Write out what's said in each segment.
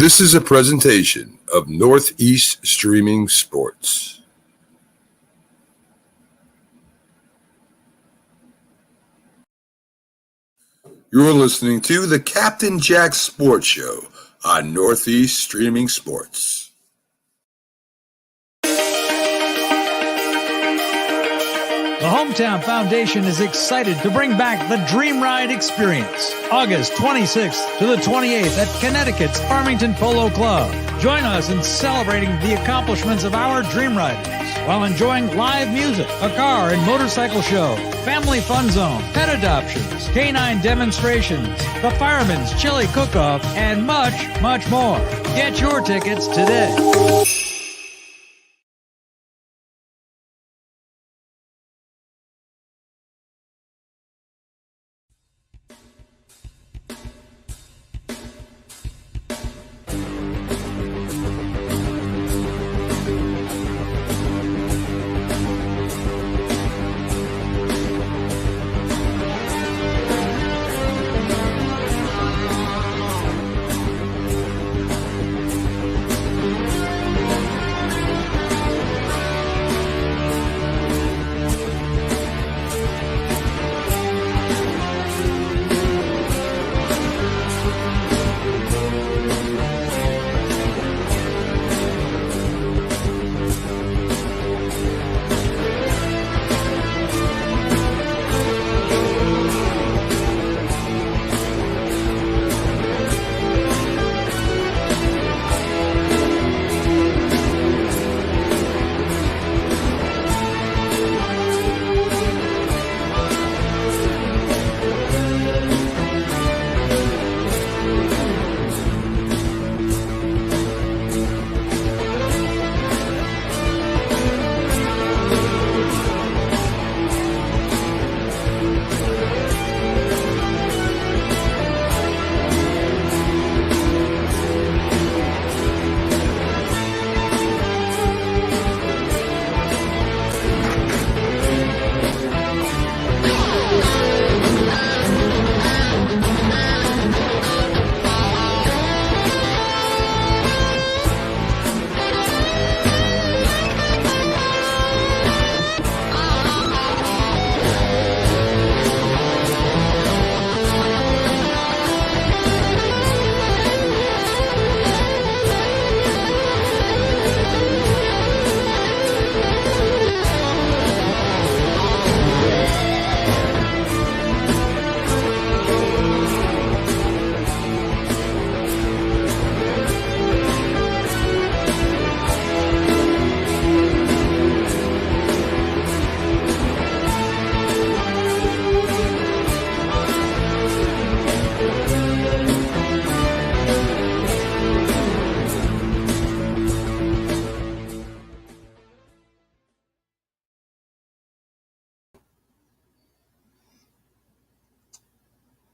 This is a presentation of Northeast Streaming Sports. You're listening to the Captain Jack Sports Show on Northeast Streaming Sports. The Hometown Foundation is excited to bring back the Dream Ride experience, August 26th to the 28th at Connecticut's Farmington Polo Club. Join us in celebrating the accomplishments of our Dream Riders while enjoying live music, a car and motorcycle show, family fun zone, pet adoptions, canine demonstrations, the Fireman's Chili Cook-Off, and much, much more. Get your tickets today.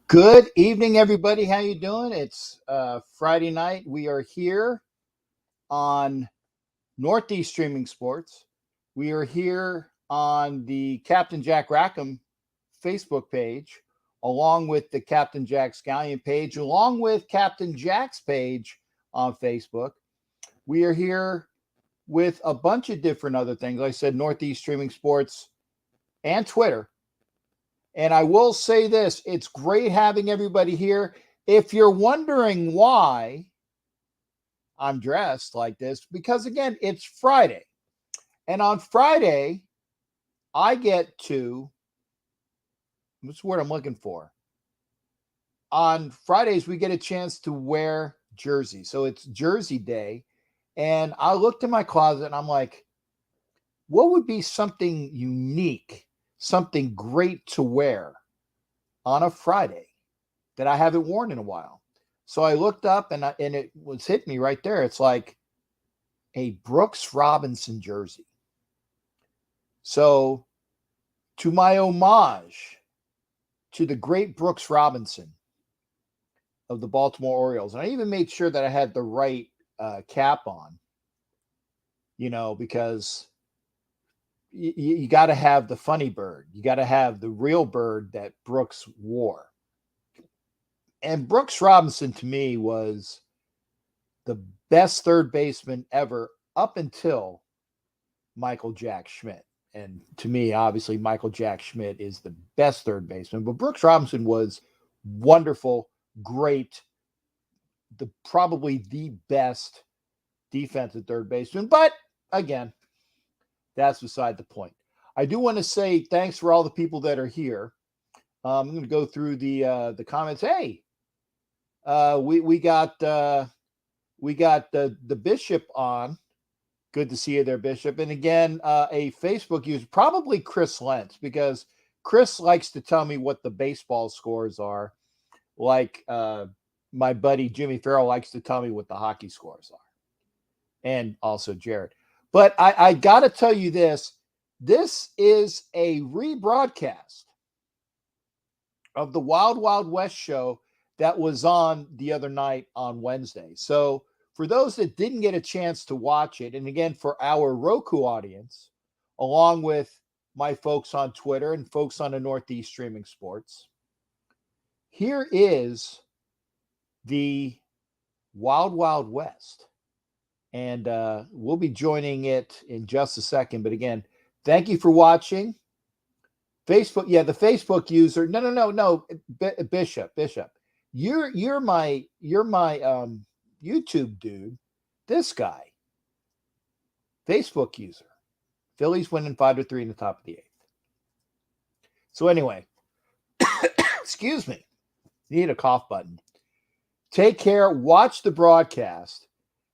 Good evening, everybody. How you doing? It's Friday night. We are here on Northeast Streaming Sports. We are here on the Captain Jack Rackham Facebook page, along with the Captain Jack Scallion page, along with Captain Jack's page on Facebook. We are here with a bunch of different other things. Like I said, Northeast Streaming Sports and Twitter. And I will say this, it's great having everybody here. If you're wondering why I'm dressed like this, because again, it's Friday. And on Friday, I get to, what's the word I'm looking for? On Fridays, we get a chance to wear jerseys. So it's Jersey Day. And I looked in my closet and I'm like, what would be something unique, something great to wear on a Friday that I haven't worn in a while? So I looked up and it was hitting me right there. It's like a Brooks Robinson jersey. So to my homage to the great Brooks Robinson of the Baltimore Orioles, and I even made sure that I had the right cap on, because you got to have the funny bird. You got to have the real bird that Brooks wore. And Brooks Robinson, to me, was the best third baseman ever up until Michael Jack Schmidt. And to me, obviously, Michael Jack Schmidt is the best third baseman. But Brooks Robinson was wonderful, great, probably the best defensive third baseman. But again, that's beside the point. I do want to say thanks for all the people that are here. I'm going to go through the comments. Hey, we got the Bishop on. Good to see you there, Bishop. And again, a Facebook user, probably Chris Lentz, because Chris likes to tell me what the baseball scores are, like my buddy Jimmy Farrell likes to tell me what the hockey scores are, and also Jared. But I got to tell you this. This is a rebroadcast of the Wild Wild West show that was on the other night on Wednesday. So for those that didn't get a chance to watch it, and again, for our Roku audience, along with my folks on Twitter and folks on the Northeast Streaming Sports, here is the Wild Wild West. And we'll be joining it in just a second. But again, thank you for watching. Facebook, yeah, the Facebook user. No, Bishop. You're my YouTube dude. This guy, Facebook user. Phillies winning 5-3 in the top of the 8th. So anyway, excuse me. Need a cough button. Take care. Watch the broadcast,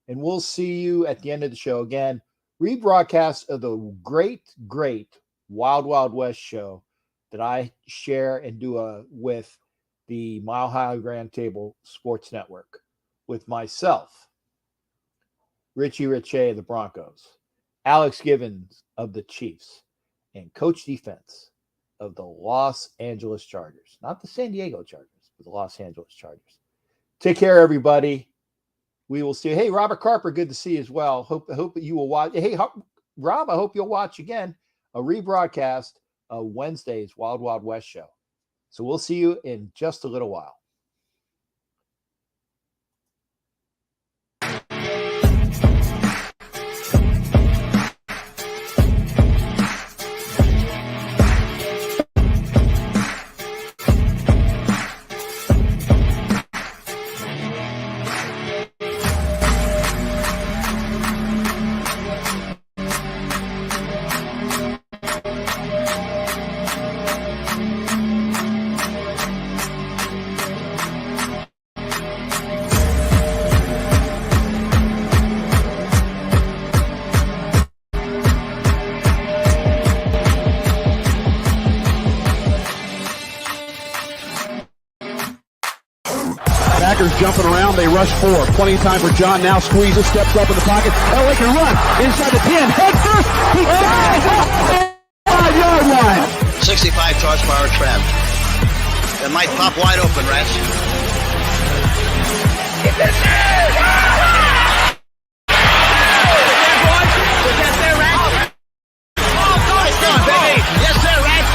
and we'll see you at the end of the show. Again, rebroadcast of the great Wild Wild West show that I share and do with the Mile High Grand Table Sports Network with myself, Richie Richey of the Broncos, Alex Givens of the Chiefs, and Coach Defense of the Los Angeles Chargers. Not the San Diego Chargers, but the Los Angeles Chargers. Take care, everybody. We will see you. Hey, Robert Carper, good to see you as well. Hope you will watch. Hey, Rob, I hope you'll watch again a rebroadcast of Wednesday's Wild Wild West show. So we'll see you in just a little while. Jumping around, they rush 4. Plenty of time for John. Now squeezes, steps up in the pocket. LA can run inside the 10. Head first. He dives off the 5-yard line. 65 horsepower trapped. It might pop wide open, Rats. Get this there, Rats. Oh, nice going, baby. Yes, sir, Rats.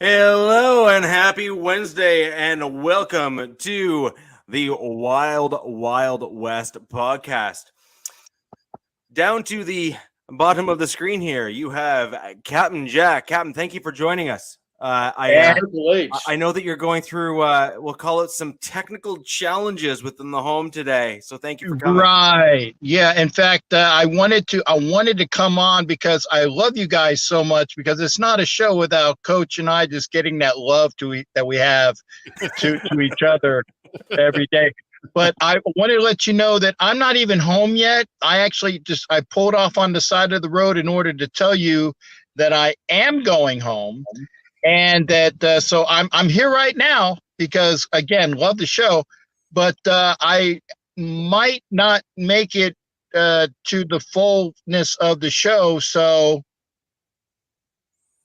Hello and happy Wednesday and welcome to the Wild Wild West podcast. Down to the bottom of the screen here, you have Captain Jack. Captain, thank you for joining us. I know that you're going through, we'll call it some technical challenges within the home today. So thank you for coming. Right. Yeah. In fact, I wanted to come on because I love you guys so much, because it's not a show without Coach and I just getting that love that we have to each other every day. But I wanted to let you know that I'm not even home yet. I pulled off on the side of the road in order to tell you that I am going home. And that, so I'm here right now because, again, love the show, but I might not make it to the fullness of the show. So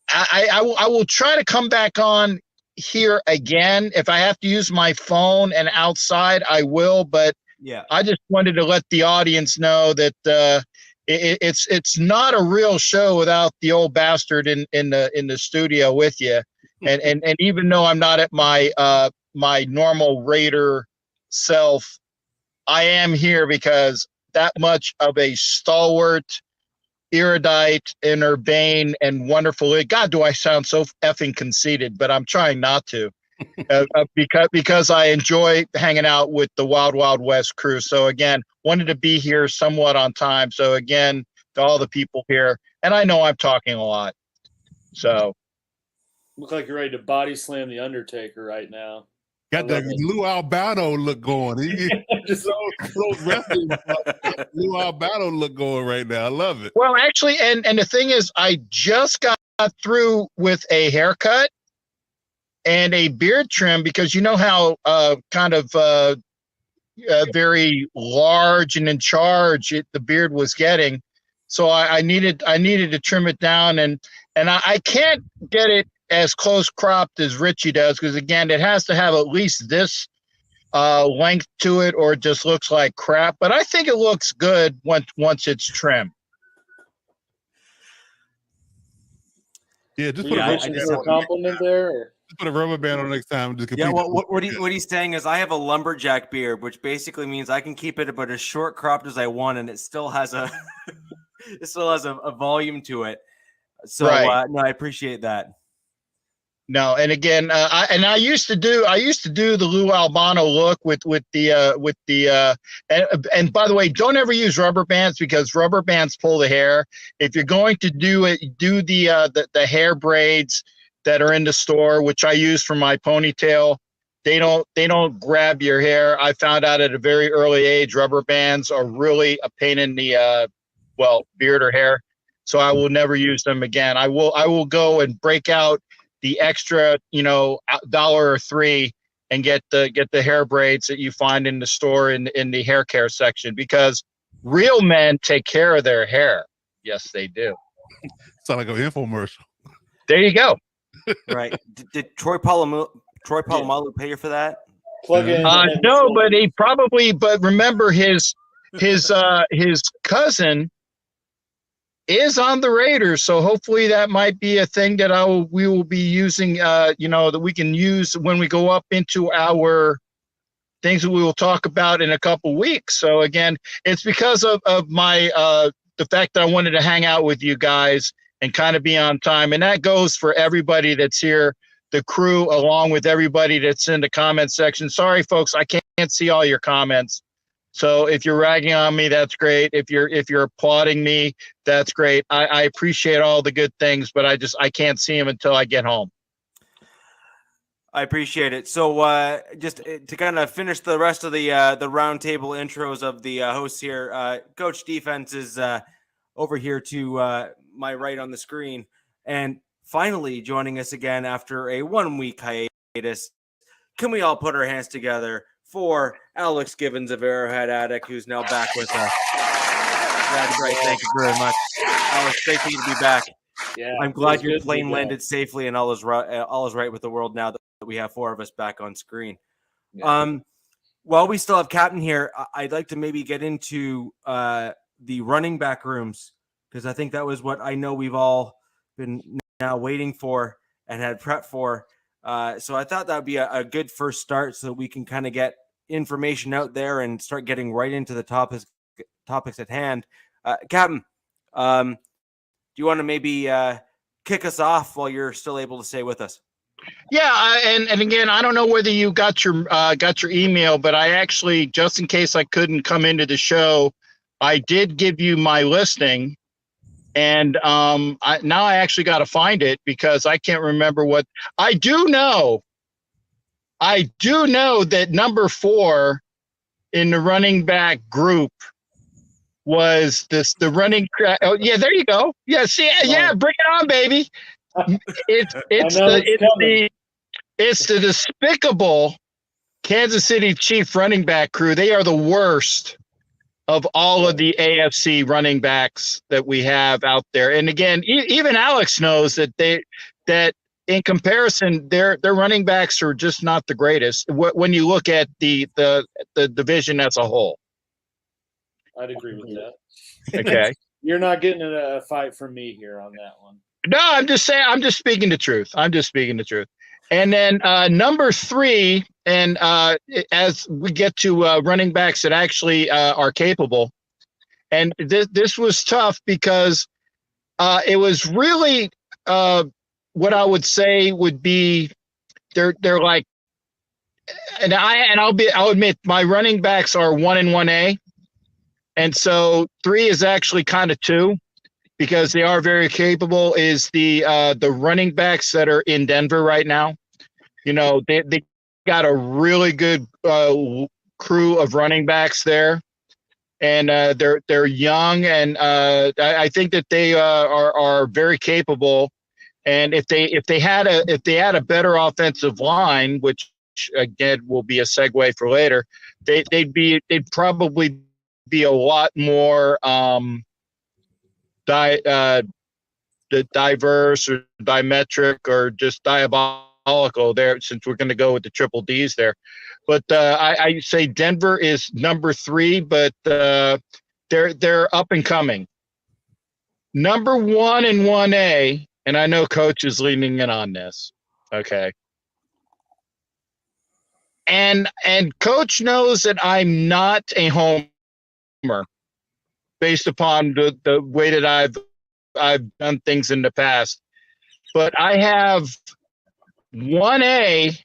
I will try to come back on here again. If I have to use my phone and outside, I will. But yeah, I just wanted to let the audience know that it's not a real show without the old bastard in the studio with you. And even though I'm not at my my normal Raider self, I am here because that much of a stalwart, erudite, and urbane, and wonderful. God, do I sound so effing conceited? But I'm trying not to, because I enjoy hanging out with the Wild Wild West crew. So again, wanted to be here somewhat on time. So again, to all the people here, and I know I'm talking a lot. So look like you're ready to body slam the Undertaker right now. Got that Lou Albano look going. Just Lou Albano look going right now. I love it. Well, actually, and the thing is, I just got through with a haircut and a beard trim, because you know how very large and in charge the beard was getting. So I needed to trim it down, and I can't get it as close cropped as Richie does, because again, it has to have at least this length to it, or it just looks like crap. But I think it looks good once it's trimmed. Yeah, just put a compliment there. Or? Just put a rubber band on next time. Just yeah, well, what he's saying is I have a lumberjack beard, which basically means I can keep it about as short cropped as I want, and it still has a a volume to it. So right. No, I appreciate that. No, and again, I used to do the Lou Albano look with the and by the way, don't ever use rubber bands, because rubber bands pull the hair. If you're going to do it, do the hair braids that are in the store, which I use for my ponytail. They don't grab your hair. I found out at a very early age, rubber bands are really a pain in the beard or hair. So I will never use them again. I will go and break out the extra, $1 or $3 and get the hair braids that you find in the store in the hair care section, because real men take care of their hair. Yes, they do. Sound like an infomercial. There you go. Right. Did Troy Polamalu pay you for that? Plug in. No, but he probably. But remember, his cousin is on the Raiders, so hopefully that might be a thing that we will be using. That we can use when we go up into our things that we will talk about in a couple weeks. So again, it's because of my the fact that I wanted to hang out with you guys and kind of be on time, and that goes for everybody that's here, the crew, along with everybody that's in the comment section. Sorry, folks, I can't see all your comments. So if you're ragging on me, that's great. If you're applauding me, that's great. I appreciate all the good things, but I can't see them until I get home. I appreciate it. So just to kind of finish the rest of the roundtable intros of the hosts here, Coach Defense is over here to my right on the screen, and finally joining us again after a 1-week hiatus. Can we all put our hands together for Alex Givens of Arrowhead Attic, who's now back with us? That's right. Thank you very much, Alex. Great for you to be back. Yeah, I'm glad your plane landed safely and all is right with the world now that we have 4 of us back on screen. Yeah. While we still have Captain here, I'd like to maybe get into the running back rooms, because I think that was what I know we've all been now waiting for and had prepped for. So I thought that would be a good first start, so we can kind of get information out there and start getting right into the topics at hand. Captain, do you want to maybe kick us off while you're still able to stay with us. Yeah, and again, I don't know whether you got your email, but I actually, just in case I couldn't come into the show, I did give you my listing, and now I actually got to find it because I can't remember what I do know. I do know that number 4 in the running back group was the running. Oh yeah, there you go. Yeah, see, yeah, bring it on, baby. It's the despicable Kansas City Chief running back crew. They are the worst of all of the AFC running backs that we have out there. And again, even Alex knows that in comparison, their running backs are just not the greatest when you look at the division as a whole. I'd agree with that. Okay. You're not getting a fight from me here on that one. No, I'm just saying. I'm just speaking the truth. And then number 3, and as we get to running backs that actually are capable, and this was tough because it was really what I would say would be they're like, I'll admit my running backs are 1 and 1A, and so 3 is actually kind of 2. Because they are very capable, is the running backs that are in Denver right now. You know, they got a really good crew of running backs there, and they're young, and I think that they are very capable. And if they had a better offensive line, which again will be a segue for later, they'd probably be a lot more. The diverse or dimetric or just diabolical there, since we're going to go with the triple D's there. But I say Denver is number 3, but they're up and coming. Number 1 and 1A, and I know Coach is leaning in on this. Okay. And Coach knows that I'm not a homer, based upon the way that I've done things in the past. But I have 1A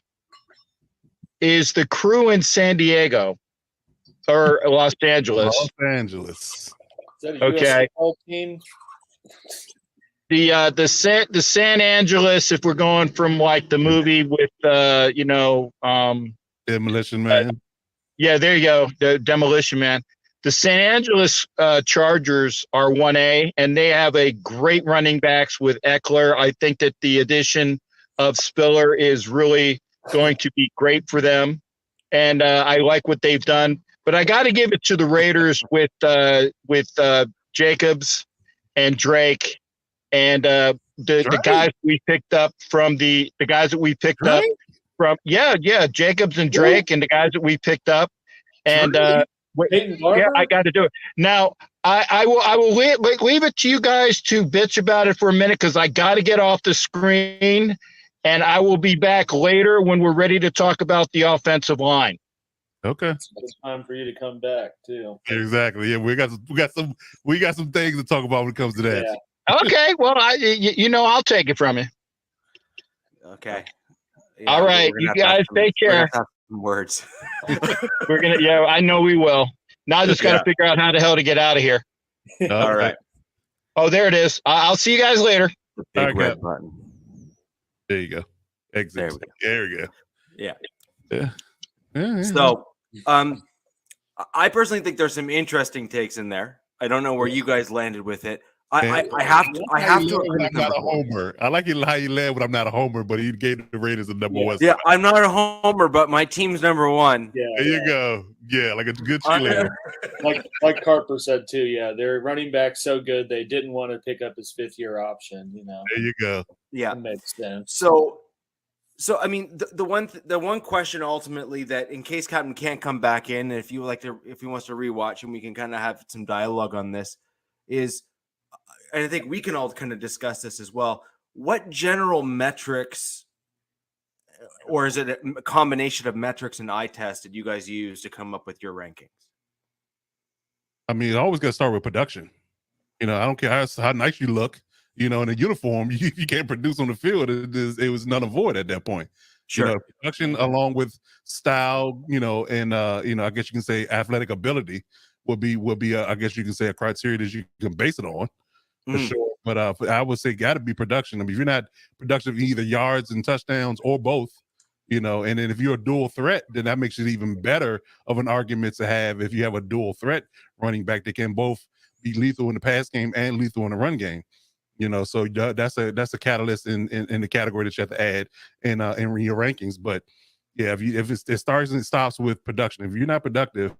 is the crew in San Diego or Los Angeles. Is that a okay. US team? The San Angeles, if we're going from like the movie with Demolition Man. Yeah, there you go. The Demolition Man. The San Angeles Chargers are 1A, and they have a great running backs with Eckler. I think that the addition of Spiller is really going to be great for them, and I like what they've done. But I got to give it to the Raiders with Jacobs and Drake, and the guys we picked up from the guys that we picked up from Jacobs and Drake and the guys that we picked up, and. Yeah, I got to do it now. I will leave it to you guys to bitch about it for a minute because I got to get off the screen, and I will be back later when we're ready to talk about the offensive line. Okay, it's time for you to come back too. Exactly. Yeah, we got some things to talk about when it comes to that. Yeah. Okay. Well, I'll take it from you. Okay. Yeah, all right, you guys take care. Words. We're gonna. Yeah, I know we will. Now I just got to figure out how the hell to get out of here. All right. Oh, there it is. I'll see you guys later. Big red button. There you go. Exit. There we go. Yeah. So, I personally think there's some interesting takes in there. I don't know where you guys landed with it. I have to. I'm not a homer. I like how you land when I'm not a homer, but he gave the Raiders a number 1. Yeah, I'm not a homer, but my team's number 1. Yeah, there you go. Yeah, like a good cheerleader. like Carper said too. Yeah, their running back so good they didn't want to pick up his 5th-year option. You know. There you go. Yeah, that makes sense. So I mean, the one question ultimately that in case Captain can't come back in, if he wants to rewatch and we can kind of have some dialogue on this, is. And I think we can all kind of discuss this as well. What general metrics, or is it a combination of metrics and eye tests did you guys use to come up with your rankings? I mean, I always got to start with production. I don't care how nice you look. in a uniform, you can't produce on the field. It was none void at that point. Sure. Production along with style, and I guess you can say athletic ability would be I guess you can say a criteria that you can base it on for sure. But I would say got to be production. I mean, if you're not productive in either yards and touchdowns or both, and then if you're a dual threat, then that makes it even better of an argument to have if you have a dual threat running back that can both be lethal in the pass game and lethal in the run game. So that's a catalyst in the category that you have to add in your rankings. But yeah, if it starts and it stops with production, if you're not productive,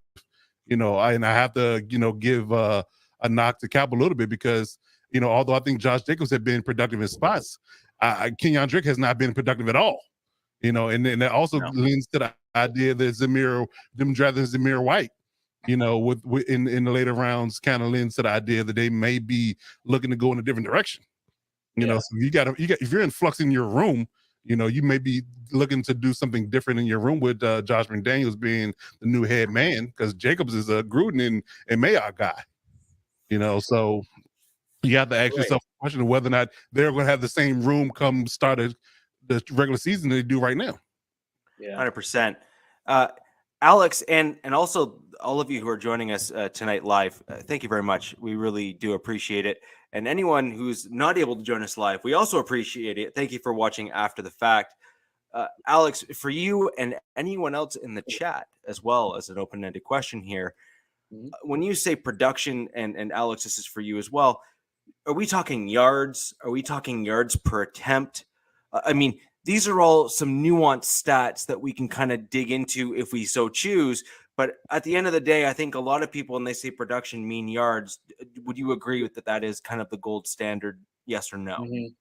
I have to give a knock to Cap a little bit because although I think Josh Jacobs had been productive in spots, Kenyon Drake has not been productive at all. And that also leans to the idea that them drafting Zamir White, with in the later rounds, kind of leans to the idea that they may be looking to go in a different direction. So if you're in flux in your room, you may be looking to do something different in your room with Josh McDaniels being the new head man because Jacobs is a Gruden and Mayock guy. So you have to ask yourself the question of whether or not they're going to have the same room come start the regular season they do right now. Yeah, 100%. Alex, and also all of you who are joining us tonight live, thank you very much. We really do appreciate it. And anyone who's not able to join us live, we also appreciate it. Thank you for watching after the fact. Alex, for you and anyone else in the chat, as well as an open-ended question here, when you say production, and Alex, this is for you as well, are we talking yards? Are we talking yards per attempt? I mean, these are all some nuanced stats that we can kind of dig into if we so choose. But at the end of the day, I think a lot of people, when they say production, mean yards. Would you agree with that is kind of the gold standard, yes or no? Mm-hmm.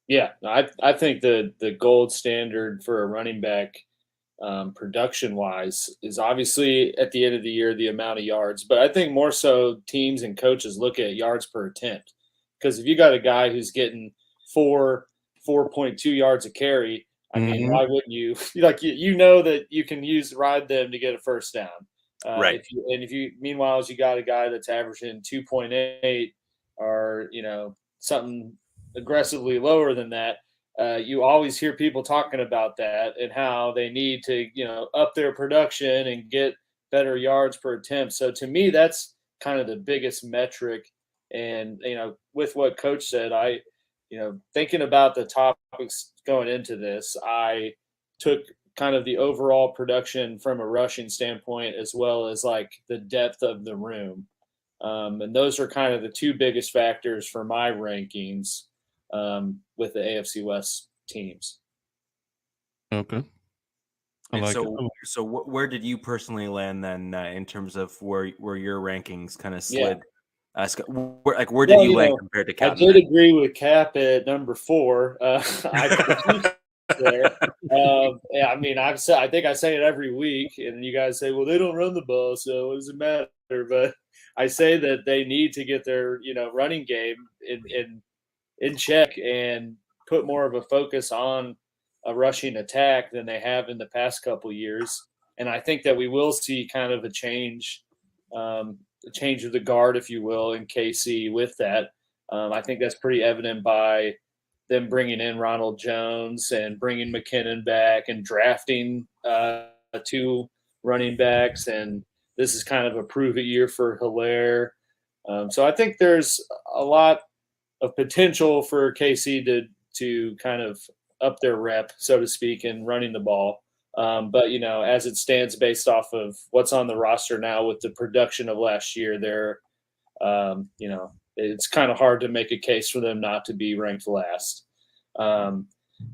Yeah, I think the gold standard for a running back production-wise is obviously at the end of the year the amount of yards. But I think more so teams and coaches look at yards per attempt. Because if you got a guy who's getting 4.2 yards a carry, I mean, why wouldn't you? You know that you can ride them to get a first down. Right. Meanwhile, you got a guy that's averaging 2.8 or, something aggressively lower than that. You always hear people talking about that and how they need to, up their production and get better yards per attempt. So to me, that's kind of the biggest metric. And, with what Coach said, thinking about the topics going into this, I took kind of the overall production from a rushing standpoint, as well as like the depth of the room. And those are kind of the two biggest factors for my rankings with the AFC West teams. Okay. So where did you personally land then in terms of where your rankings kind of slid? Where did you rank compared to Cap? I did agree with Cap at number 4. There. I mean, I think I say it every week, and you guys say, "Well, they don't run the ball, so what does it matter?" But I say that they need to get their running game in check and put more of a focus on a rushing attack than they have in the past couple years. And I think that we will see kind of a change of the guard, if you will, in KC with that. I think that's pretty evident by them bringing in Ronald Jones and bringing McKinnon back and drafting 2 running backs. And this is kind of a prove-it year for Hilaire. So I think there's a lot of potential for KC to kind of up their rep, so to speak, in running the ball. But, as it stands based off of what's on the roster now with the production of last year, it's kind of hard to make a case for them not to be ranked last. And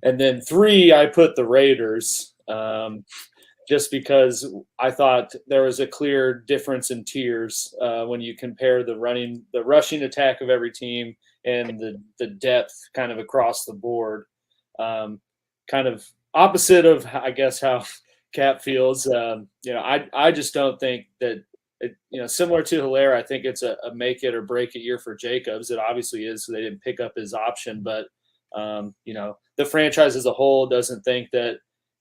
then 3, I put the Raiders just because I thought there was a clear difference in tiers when you compare the rushing attack of every team and the depth kind of across the board. Kind of opposite of, I guess, how Cap feels. I just don't think that, similar to Hilaire, I think it's a make it or break it year for Jacobs. It obviously is. So they didn't pick up his option, but the franchise as a whole doesn't think that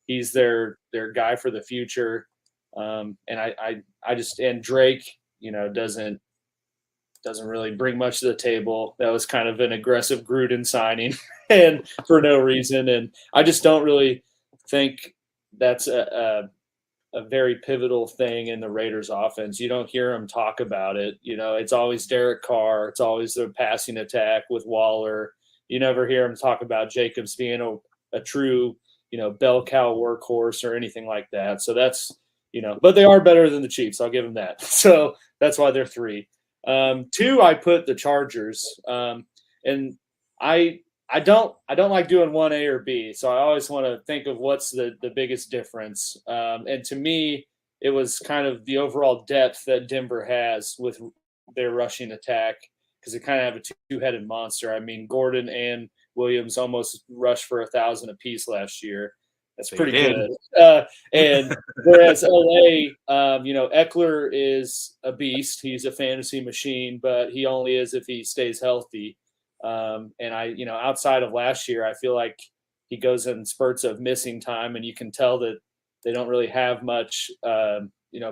he's their guy for the future. And I just, and Drake, doesn't doesn't really bring much to the table. That was kind of an aggressive Gruden signing and for no reason. And I just don't really think that's a very pivotal thing in the Raiders offense. You don't hear them talk about it. It's always Derek Carr. It's always the passing attack with Waller. You never hear them talk about Jacobs being a true, bell cow workhorse or anything like that. So that's, but they are better than the Chiefs. I'll give them that. So that's why they're 3. 2, I put the Chargers. And I don't like doing 1A or B. So I always want to think of what's the biggest difference. And to me, it was kind of the overall depth that Denver has with their rushing attack, because they kind of have a two-headed monster. I mean, Gordon and Williams almost rushed for 1,000 apiece last year. That's pretty good. And whereas LA, Eckler is a beast. He's a fantasy machine, but he only is if he stays healthy. And outside of last year, I feel like he goes in spurts of missing time, and you can tell that they don't really have much,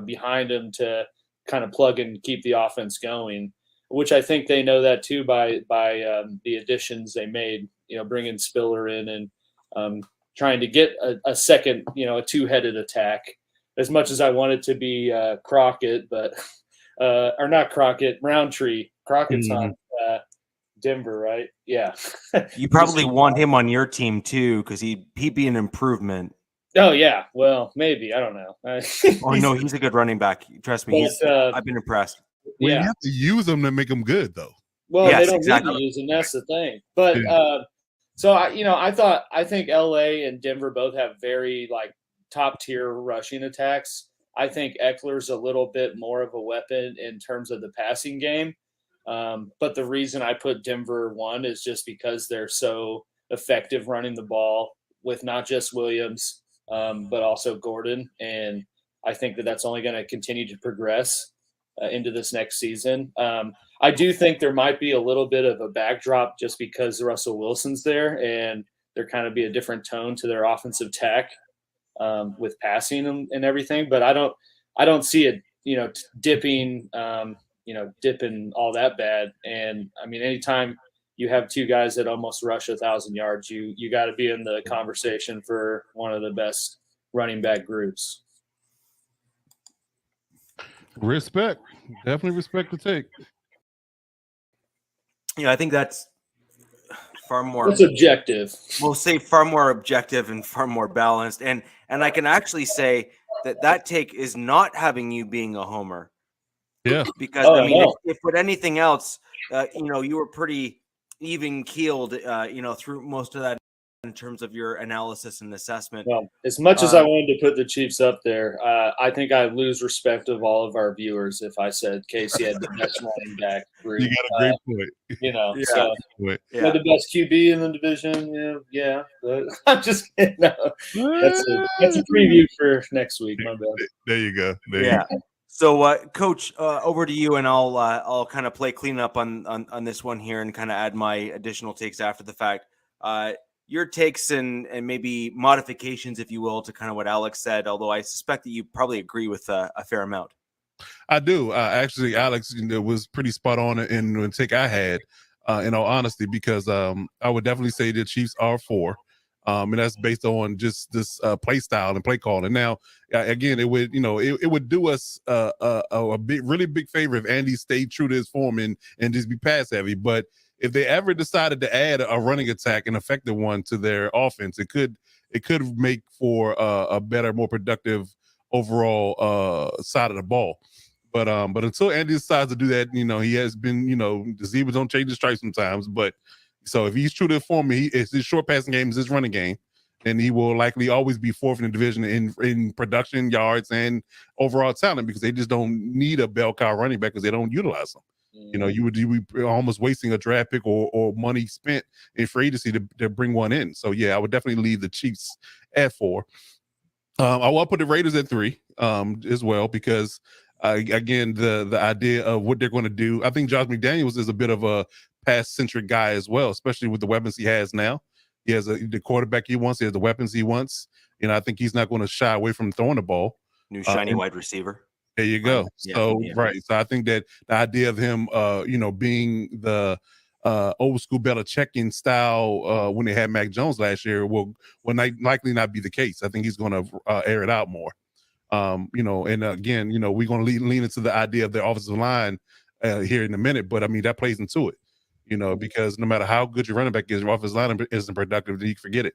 behind him to kind of plug and keep the offense going, which I think they know that too by the additions they made, bringing Spiller in and trying to get a second, a two-headed attack. As much as I want it to be Crockett, but or not Crockett, Roundtree. Crockett's on Denver, right? Yeah. You probably want him on your team too, because he'd be an improvement. Oh yeah, well maybe, I don't know. Oh no, he's a good running back. Trust me, I've been impressed. You have to use them to make them good, though. Well, yes, they don't need to use them. That's the thing. But so I think LA and Denver both have very top tier rushing attacks. I think Eckler's a little bit more of a weapon in terms of the passing game. But the reason I put Denver 1 is just because they're so effective running the ball with not just Williams, but also Gordon. And I think that's only going to continue to progress into this next season. I do think there might be a little bit of a backdrop just because Russell Wilson's there, and there kind of be a different tone to their offensive attack with passing and everything. But I don't see it, dipping all that bad. And I mean, anytime you have 2 guys that almost rush 1,000 yards, you got to be in the conversation for one of the best running back groups. Respect. Definitely respect the take. I think that's far more. It's objective. We'll say far more objective and far more balanced. And I can actually say that take is not having you being a homer. Yeah. Because if with anything else, you were pretty even keeled, through most of that in terms of your analysis and assessment. Well, as much as I wanted to put the Chiefs up there, I think I lose respect of all of our viewers if I said Casey had the best running back group. You got a great point. So the best QB in the division. Yeah. But I'm just kidding. No, that's a preview for next week. My bad. There you go. There you go. So, Coach, over to you, and I'll kind of play cleanup on this one here and kind of add my additional takes after the fact. Your takes and maybe modifications, if you will, to kind of what Alex said, although I suspect that you probably agree with a fair amount. I do. Actually, Alex was pretty spot on in the take I had, in all honesty, because I would definitely say the Chiefs are 4. And that's based on just this play style and play calling. Now, again, it would it would do us a really big favor if Andy stayed true to his form and just be pass heavy. But if they ever decided to add a running attack, an effective one, to their offense, it could make for a better, more productive overall side of the ball. But until Andy decides to do that, he has been, the Zebras don't change the stripes sometimes. But so if he's true to the form, it's his short passing game, is his running game, and he will likely always be 4th in the division in production, yards, and overall talent, because they just don't need a bell cow running back because they don't utilize them. You would be almost wasting a draft pick or money spent in free agency to bring one in. So yeah, I would definitely leave the Chiefs at 4. I will put the Raiders at 3 as well, because again, the idea of what they're going to do. I think Josh McDaniels is a bit of a pass-centric guy as well, especially with the weapons he has now. He has the quarterback he wants. He has the weapons he wants. I think he's not going to shy away from throwing the ball. New shiny wide receiver. There you go. Yeah, So yeah. right. So I think that the idea of him, being the old school Belichickian style when they had Mac Jones last year will likely not be the case. I think he's going to air it out more. And again, we're going to lean into the idea of the offensive line here in a minute, but I mean that plays into it. Because no matter how good your running back is, your offensive line isn't productive, then you can forget it.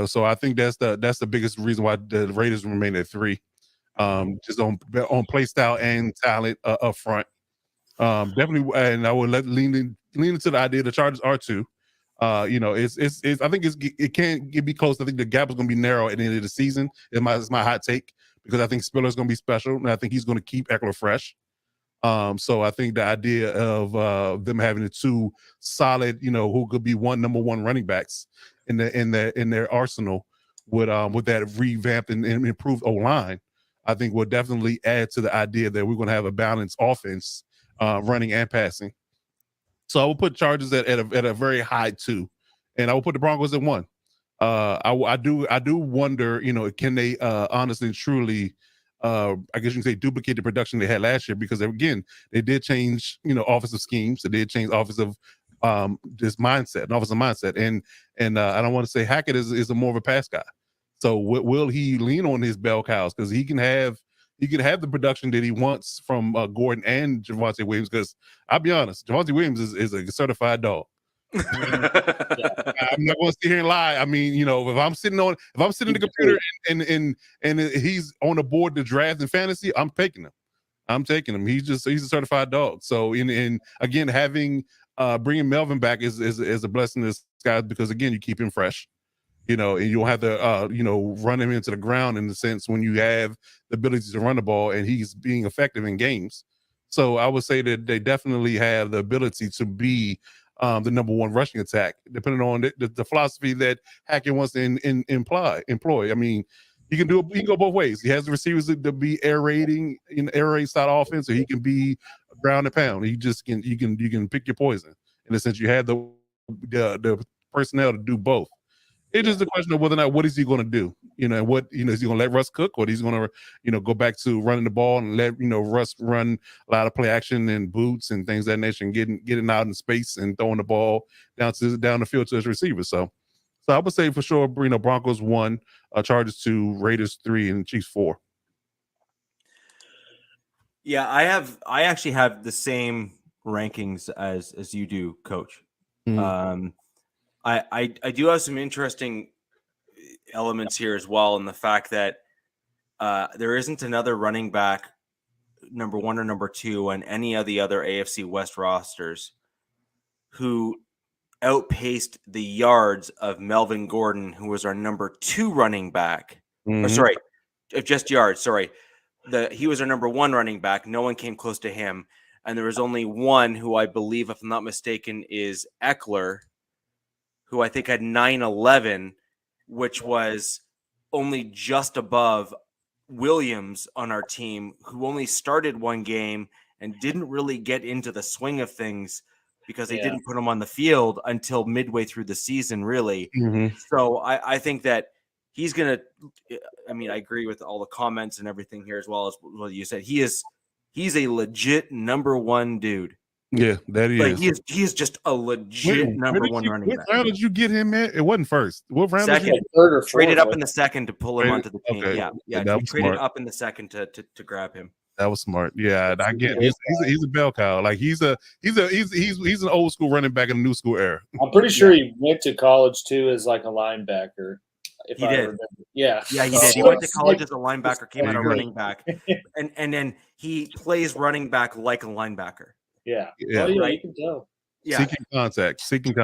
So I think that's the biggest reason why the Raiders remain at 3. Just on play style and talent up front. Definitely, and I would lean into the idea the Chargers are 2. It's I think it can't be close. I think the gap is going to be narrow at the end of the season. It's my hot take because I think Spiller's going to be special, and I think he's going to keep Eckler fresh. So I think the idea of them having the 2 solid, who could be number one running backs in their arsenal with that revamped and improved O-line, I think will definitely add to the idea that we're going to have a balanced offense, running and passing. So I will put Chargers at a very high 2, and I will put the Broncos at 1. I do wonder, can they honestly and truly, I guess you can say, duplicate the production they had last year, because again, they did change, offensive schemes. They did change offensive offensive mindset, and I don't want to say Hackett is a more of a pass guy. So will he lean on his bell cows, because he can have the production that he wants from Gordon and Javonte Williams? Because I'll be honest, Javonte Williams is a certified dog. I'm not going to sit here and lie. I mean, if I'm sitting in the computer and he's on the board to draft in fantasy, I'm taking him. He's a certified dog. So in again, having bringing Melvin back is a blessing in disguise, because again, you keep him fresh. And you don't have to, run him into the ground, in the sense when you have the ability to run the ball and he's being effective in games. So I would say that they definitely have the ability to be the number one rushing attack, depending on the philosophy that Hackett wants to employ. I mean, he can go both ways. He has the receivers to be air raid style offense, or he can be ground and pound. You can pick your poison. In a sense, you have the personnel to do both. It's just a question of whether or not, what is he going to do? Is he going to let Russ cook, or is he going to, go back to running the ball and let, Russ run a lot of play action and boots and things of that nature, and getting out in space and throwing the ball down the field to his receivers. So I would say for sure, Broncos 1, Chargers 2, Raiders 3, and Chiefs 4. Yeah, I actually have the same rankings as you do, Coach. Mm-hmm. I do have some interesting elements here as well, in the fact that there isn't another running back, number 1 or number 2, on any of the other AFC West rosters who outpaced the yards of Melvin Gordon, who was our number 2 running back. Mm-hmm. Or sorry, just yards. Sorry, he was our number 1 running back. No one came close to him, and there was only one who, I believe, if I'm not mistaken, is Eckler, who I think had 911, which was only just above Williams on our team, who only started 1 game and didn't really get into the swing of things because they didn't put him on the field until midway through the season, really. Mm-hmm. So I think that he's going to – I mean, I agree with all the comments and everything here, as well as what you said. He's a legit number 1 dude. Yeah, that he is. He is just a legit number 1 running back. What round did you get him at? It wasn't first. What round? Second, third or fourth, traded up in the second to pull him onto the team. Okay. Yeah. We traded up in the second to grab him. That was smart. Yeah, I get it. He's a bell cow. Like he's an old school running back in a new school era. I'm pretty sure he went to college too as like a linebacker. He did. Remember. Yeah, he did. He went to college as a linebacker, came out a running back, and then he plays running back like a linebacker. Yeah. Yeah. Oh, yeah, you can tell. Yeah. Seeking contact. And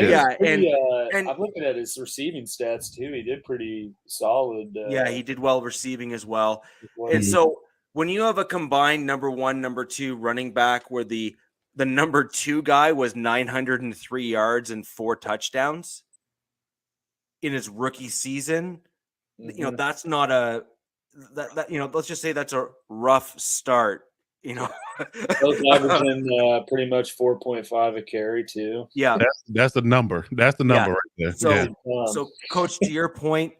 I'm looking at his receiving stats too. He did pretty solid. He did well receiving as well. And so when you have a combined number 1, number 2 running back, where the number 2 guy was 903 yards and 4 touchdowns in his rookie season, that's not let's just say that's a rough start. Both averaging pretty much 4.5 a carry too. Yeah, that's the number. That's the number right there. So, Coach, to your point,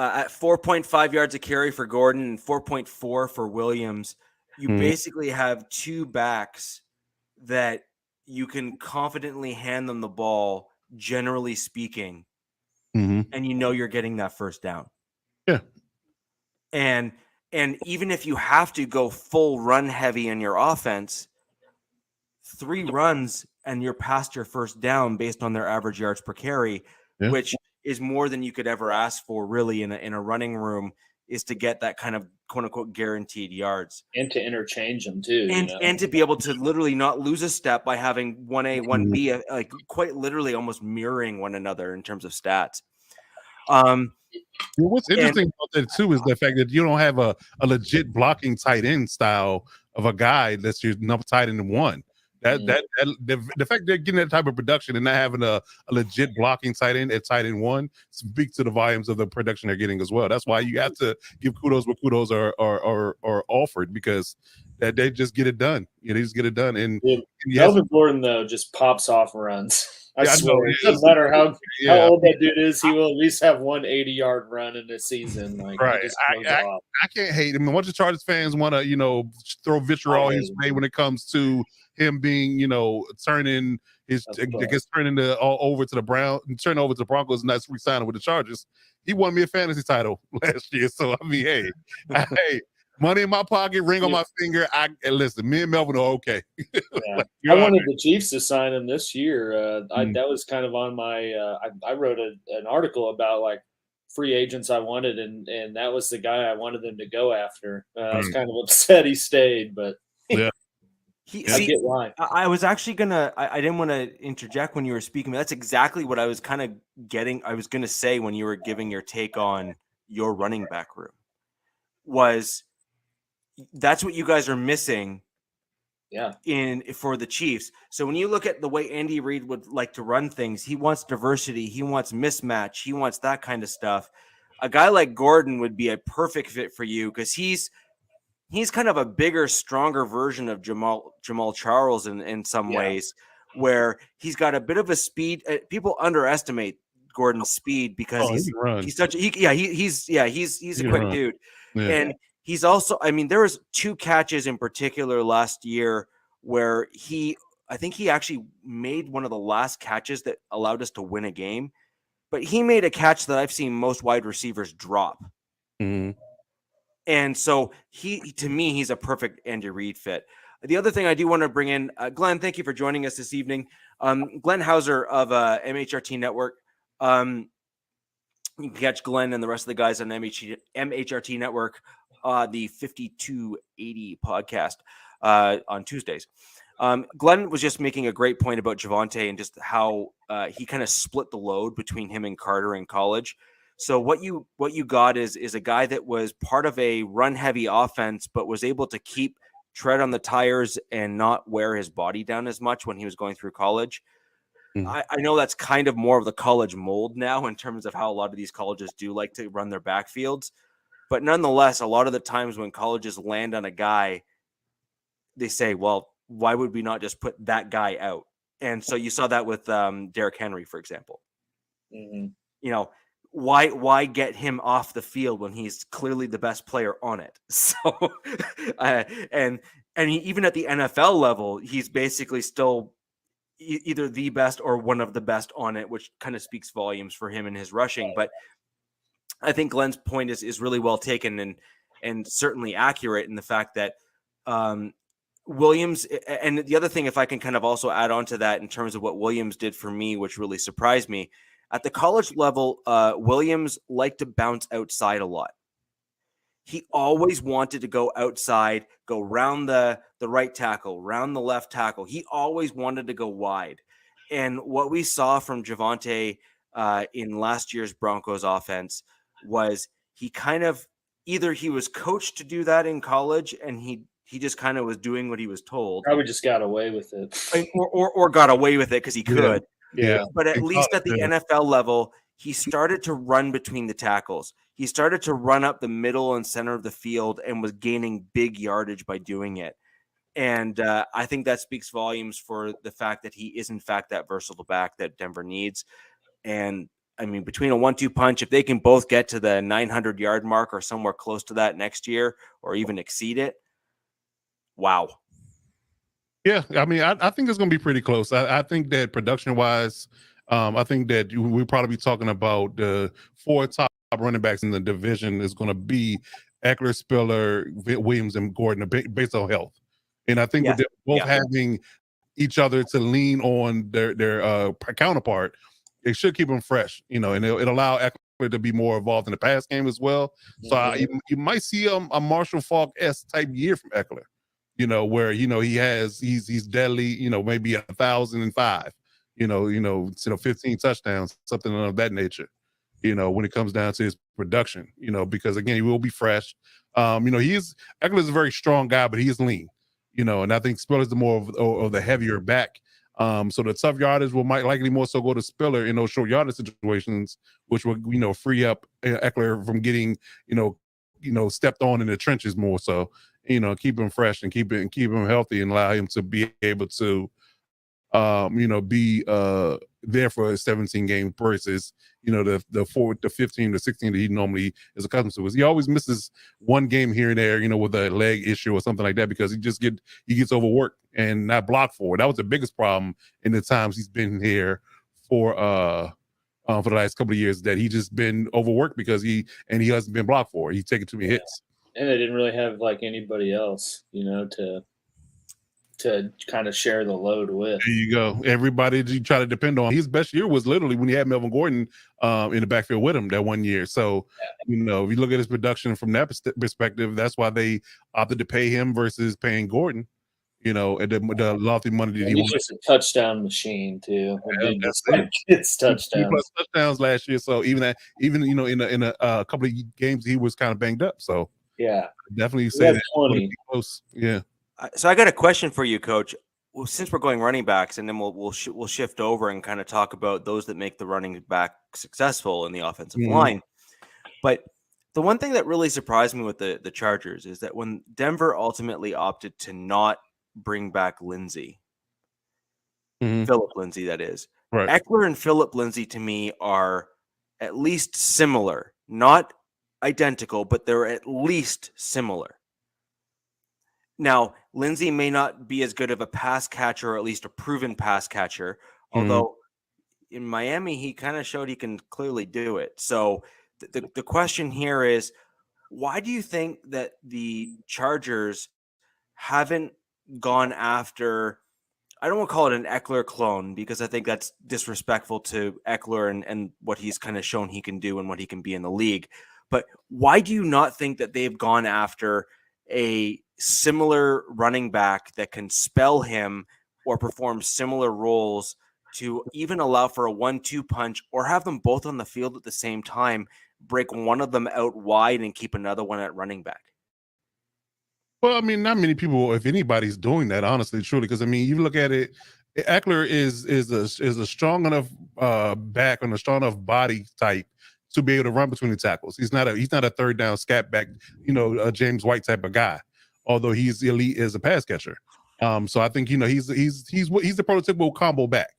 at 4.5 yards a carry for Gordon and 4.4 for Williams, you basically have two backs that you can confidently hand them the ball, generally speaking, and you're getting that first down. Yeah. And even if you have to go full run heavy in your offense, 3 runs and you're past your first down based on their average yards per carry, which is more than you could ever ask for really in a running room, is to get that kind of quote unquote guaranteed yards and to interchange them too, and to be able to literally not lose a step by having 1A, 1B, like quite literally almost mirroring one another in terms of stats. What's interesting about that too is the fact that you don't have a legit blocking tight end style of a guy that's your number tight end one. The fact they're getting that type of production and not having a legit blocking tight end at tight end one speaks to the volumes of the production they're getting as well. That's why you have to give kudos where kudos are offered, because that they just get it done. They just get it done. And Melvin Gordon though just pops off runs. I swear, it doesn't matter how old that dude is, he will at least have one 80-yard run in a season. Like, right. I can't hate him. A bunch of Chargers fans want to, throw vitriol his way when it comes to him being, turning over to the Broncos and not re-signing with the Chargers. He won me a fantasy title last year. So I mean, hey, money in my pocket, ring on my finger. Listen, me and Melvin are okay. I wanted the Chiefs to sign him this year. That was kind of on my. I wrote an article about like free agents I wanted, and that was the guy I wanted them to go after. I was kind of upset he stayed, but I get why. I was actually gonna. I didn't want to interject when you were speaking, but that's exactly what I was kind of getting. I was gonna say when you were giving your take on your running back room was. That's what you guys are missing for the Chiefs. So when you look at the way Andy Reid would like to run things, he wants diversity, he wants mismatch, he wants that kind of stuff. A guy like Gordon would be a perfect fit for you because he's kind of a bigger, stronger version of Jamal Charles in some ways, where he's got a bit of a speed. People underestimate Gordon's speed because he's such he's a quick dude. And he's also, there was 2 catches in particular last year where I think he actually made one of the last catches that allowed us to win a game, but he made a catch that I've seen most wide receivers drop. And so to me, he's a perfect Andy Reid fit. The other thing I do want to bring in, Glenn, thank you for joining us this evening. Glenn Hauser of MHRT Network. You can catch Glenn and the rest of the guys on MHRT Network, the 5280 podcast on Tuesdays. Glenn was just making a great point about Javonte and just how he kind of split the load between him and Carter in college. So what you got is a guy that was part of a run-heavy offense, but was able to keep tread on the tires and not wear his body down as much when he was going through college. I know that's kind of more of the college mold now in terms of how a lot of these colleges do like to run their backfields. But nonetheless, a lot of the times when colleges land on a guy, they say, well, why would we not just put that guy out? And so you saw that with Derrick Henry, for example. Why get him off the field when he's clearly the best player on it? So, and even at the NFL level, he's basically still either the best or one of the best on it, which kind of speaks volumes for him and his rushing. But I think Glenn's point is really well taken and certainly accurate in the fact that Williams, and the other thing, if I can kind of also add on to that in terms of what Williams did for me, which really surprised me, at the college level, Williams liked to bounce outside a lot. He always wanted to go outside, go round the right tackle, round the left tackle. He always wanted to go wide. And what we saw from Javonte in last year's Broncos offense was he kind of either he was coached to do that in college and he just kind of was doing what he was told. Probably just got away with it. Or got away with it because he could. Yeah. But at least at the NFL level, he started to run between the tackles. He started to run up the middle and center of the field and was gaining big yardage by doing it. And I think that speaks volumes for the fact that he is, in fact, that versatile back that Denver needs. And I mean, between a 1-2 punch, if they can both get to the 900-yard mark or somewhere close to that next year, or even exceed it, wow. Yeah, I mean, I think it's going to be pretty close. I think that production-wise, I think that we'll probably be talking about the 4 top running backs in the division is going to be Eckler, Spiller, Williams, and Gordon based on health. And I think with them both having each other to lean on their counterpart, it should keep them fresh, and it'll allow Eckler to be more involved in the pass game as well. So you might see a Marshall Faulk-esque type year from Eckler. Where he's deadly, maybe 1,005, 15 touchdowns, something of that nature, when it comes down to his production, because again, he will be fresh. Eckler's a very strong guy, but he is lean, and I think Spiller's the more of the heavier back. So the tough yardage might likely more so go to Spiller in those short yardage situations, which will, free up Eckler from getting, stepped on in the trenches more so. Keep him fresh and keep him healthy and allow him to be able to, be there for 17 games versus, the 4 to 15 to 16 that he normally is accustomed to. He always misses one game here and there, with a leg issue or something like that because he gets overworked and not blocked for it. That was the biggest problem in the times he's been here for the last couple of years, that he just been overworked because he hasn't been blocked for it. He's taking too many hits. And they didn't really have like anybody else, to kind of share the load with. There you go. Everybody you try to depend on. His best year was literally when he had Melvin Gordon in the backfield with him that one year. So, if you look at his production from that perspective, that's why they opted to pay him versus paying Gordon. And the lofty money that he was just a touchdown machine too. It's touchdowns. Plus touchdowns last year. So even in a couple of games he was kind of banged up. So definitely say that 20. Close. Yeah. So I got a question for you, Coach. Well, since we're going running backs, and then we'll shift over and kind of talk about those that make the running back successful in the offensive line. But the one thing that really surprised me with the Chargers is that when Denver ultimately opted to not bring back Lindsey, Philip Lindsey, that is. Right. Eckler and Philip Lindsey to me are at least similar, not identical, but they're at least similar. Now, Lindsey may not be as good of a pass catcher, or at least a proven pass catcher, although in Miami, he kind of showed he can clearly do it. So the question here is, why do you think that the Chargers haven't gone after, I don't want to call it an Eckler clone, because I think that's disrespectful to Eckler and what he's kind of shown he can do and what he can be in the league. But why do you not think that they've gone after a similar running back that can spell him or perform similar roles to even allow for a 1-2 punch, or have them both on the field at the same time, break one of them out wide and keep another one at running back? Well, I mean, not many people, if anybody's doing that, honestly, truly, because I mean, you look at it, Eckler is a strong enough back and a strong enough body type to be able to run between the tackles. He's not a third down scat back, a James White type of guy, although he's elite as a pass catcher. So I think he's the prototypical combo back.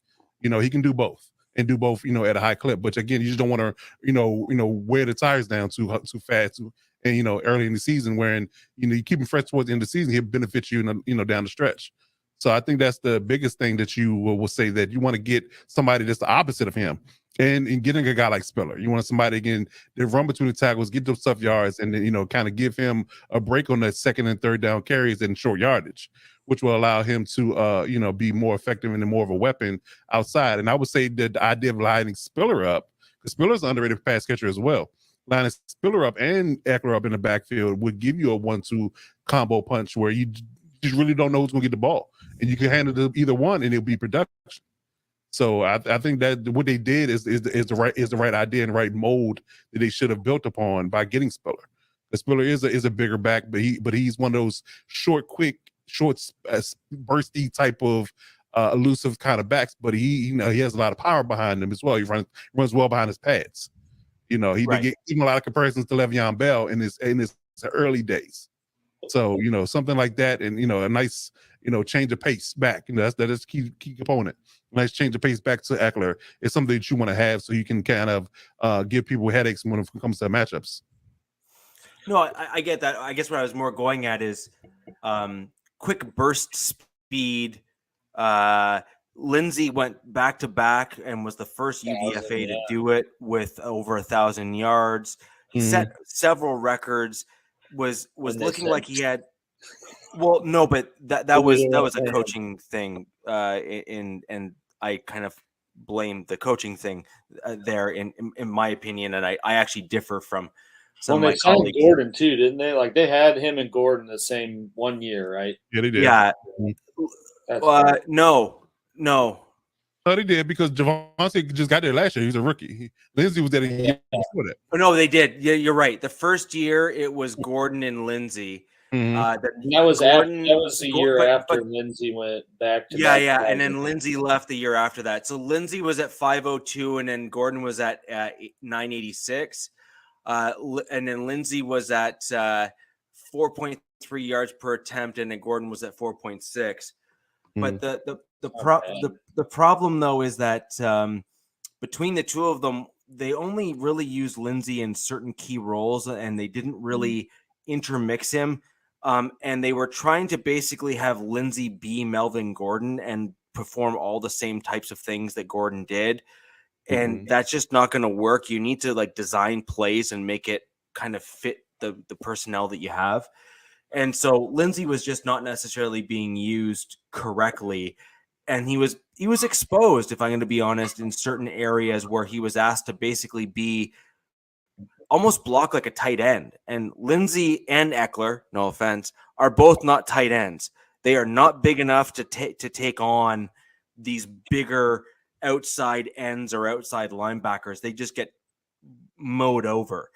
He can do both and do both, at a high clip. But again, you just don't want to, wear the tires down too fast. And early in the season, wherein you keep him fresh towards the end of the season, he'll benefit you, down the stretch. So I think that's the biggest thing that you will say, that you want to get somebody that's the opposite of him, and getting a guy like Spiller. You want somebody again that run between the tackles, get those tough yards, and then kind of give him a break on the second and third down carries and short yardage, which will allow him to be more effective and more of a weapon outside. And I would say that the idea of lining Spiller up, because Spiller's an underrated pass catcher as well. Lining Spiller up and Eckler up in the backfield would give you a 1-2 combo punch where you just really don't know who's going to get the ball, and you can handle either one, and it'll be production. So I think that what they did is the right idea and the right mold that they should have built upon by getting Spiller. The Spiller is a bigger back, but he's one of those short, bursty type of elusive kind of backs. But he has a lot of power behind him as well. He runs well behind his pads. He did get even a lot of comparisons to Le'Veon Bell in his early days. So something like that, and a nice change of pace back. That is key component. nice change of pace back to Eckler is something that you want to have so you can kind of give people headaches when it comes to matchups. No, I get that. I guess what I was more going at is quick burst speed. Lindsey went back to back and was the first UDFA to do it with over 1,000 yards. He set several records. Was looking like he had. Well, no, but that was a coaching thing. And I kind of blame the coaching thing there in my opinion, and I actually differ from some of my colleagues. Gordon too, didn't they? Like they had him and Gordon the same 1 year, right? Yeah, they did. Yeah. No. No, they did because Javonte just got there last year. He was a rookie. Lindsey was there a year before that. Oh, no, they did. Yeah, you're right. The first year it was Gordon and Lindsey. That was the year after Lindsey went back to back. Yeah, and then Lindsey left the year after that. So Lindsey was at 502, and then Gordon was at 986, and then Lindsey was at 4.3 yards per attempt, and then Gordon was at 4.6. But the problem though is that between the two of them, they only really used Lindsey in certain key roles, and they didn't really intermix him. And they were trying to basically have Lindsey be Melvin Gordon and perform all the same types of things that Gordon did. And that's just not going to work. You need to like design plays and make it kind of fit the personnel that you have. And so Lindsey was just not necessarily being used correctly. And he was exposed, if I'm going to be honest, in certain areas where he was asked to basically be almost block like a tight end. And Lindsey and Eckler, no offense, are both not tight ends. They are not big enough to take on these bigger outside ends or outside linebackers. They just get mowed over.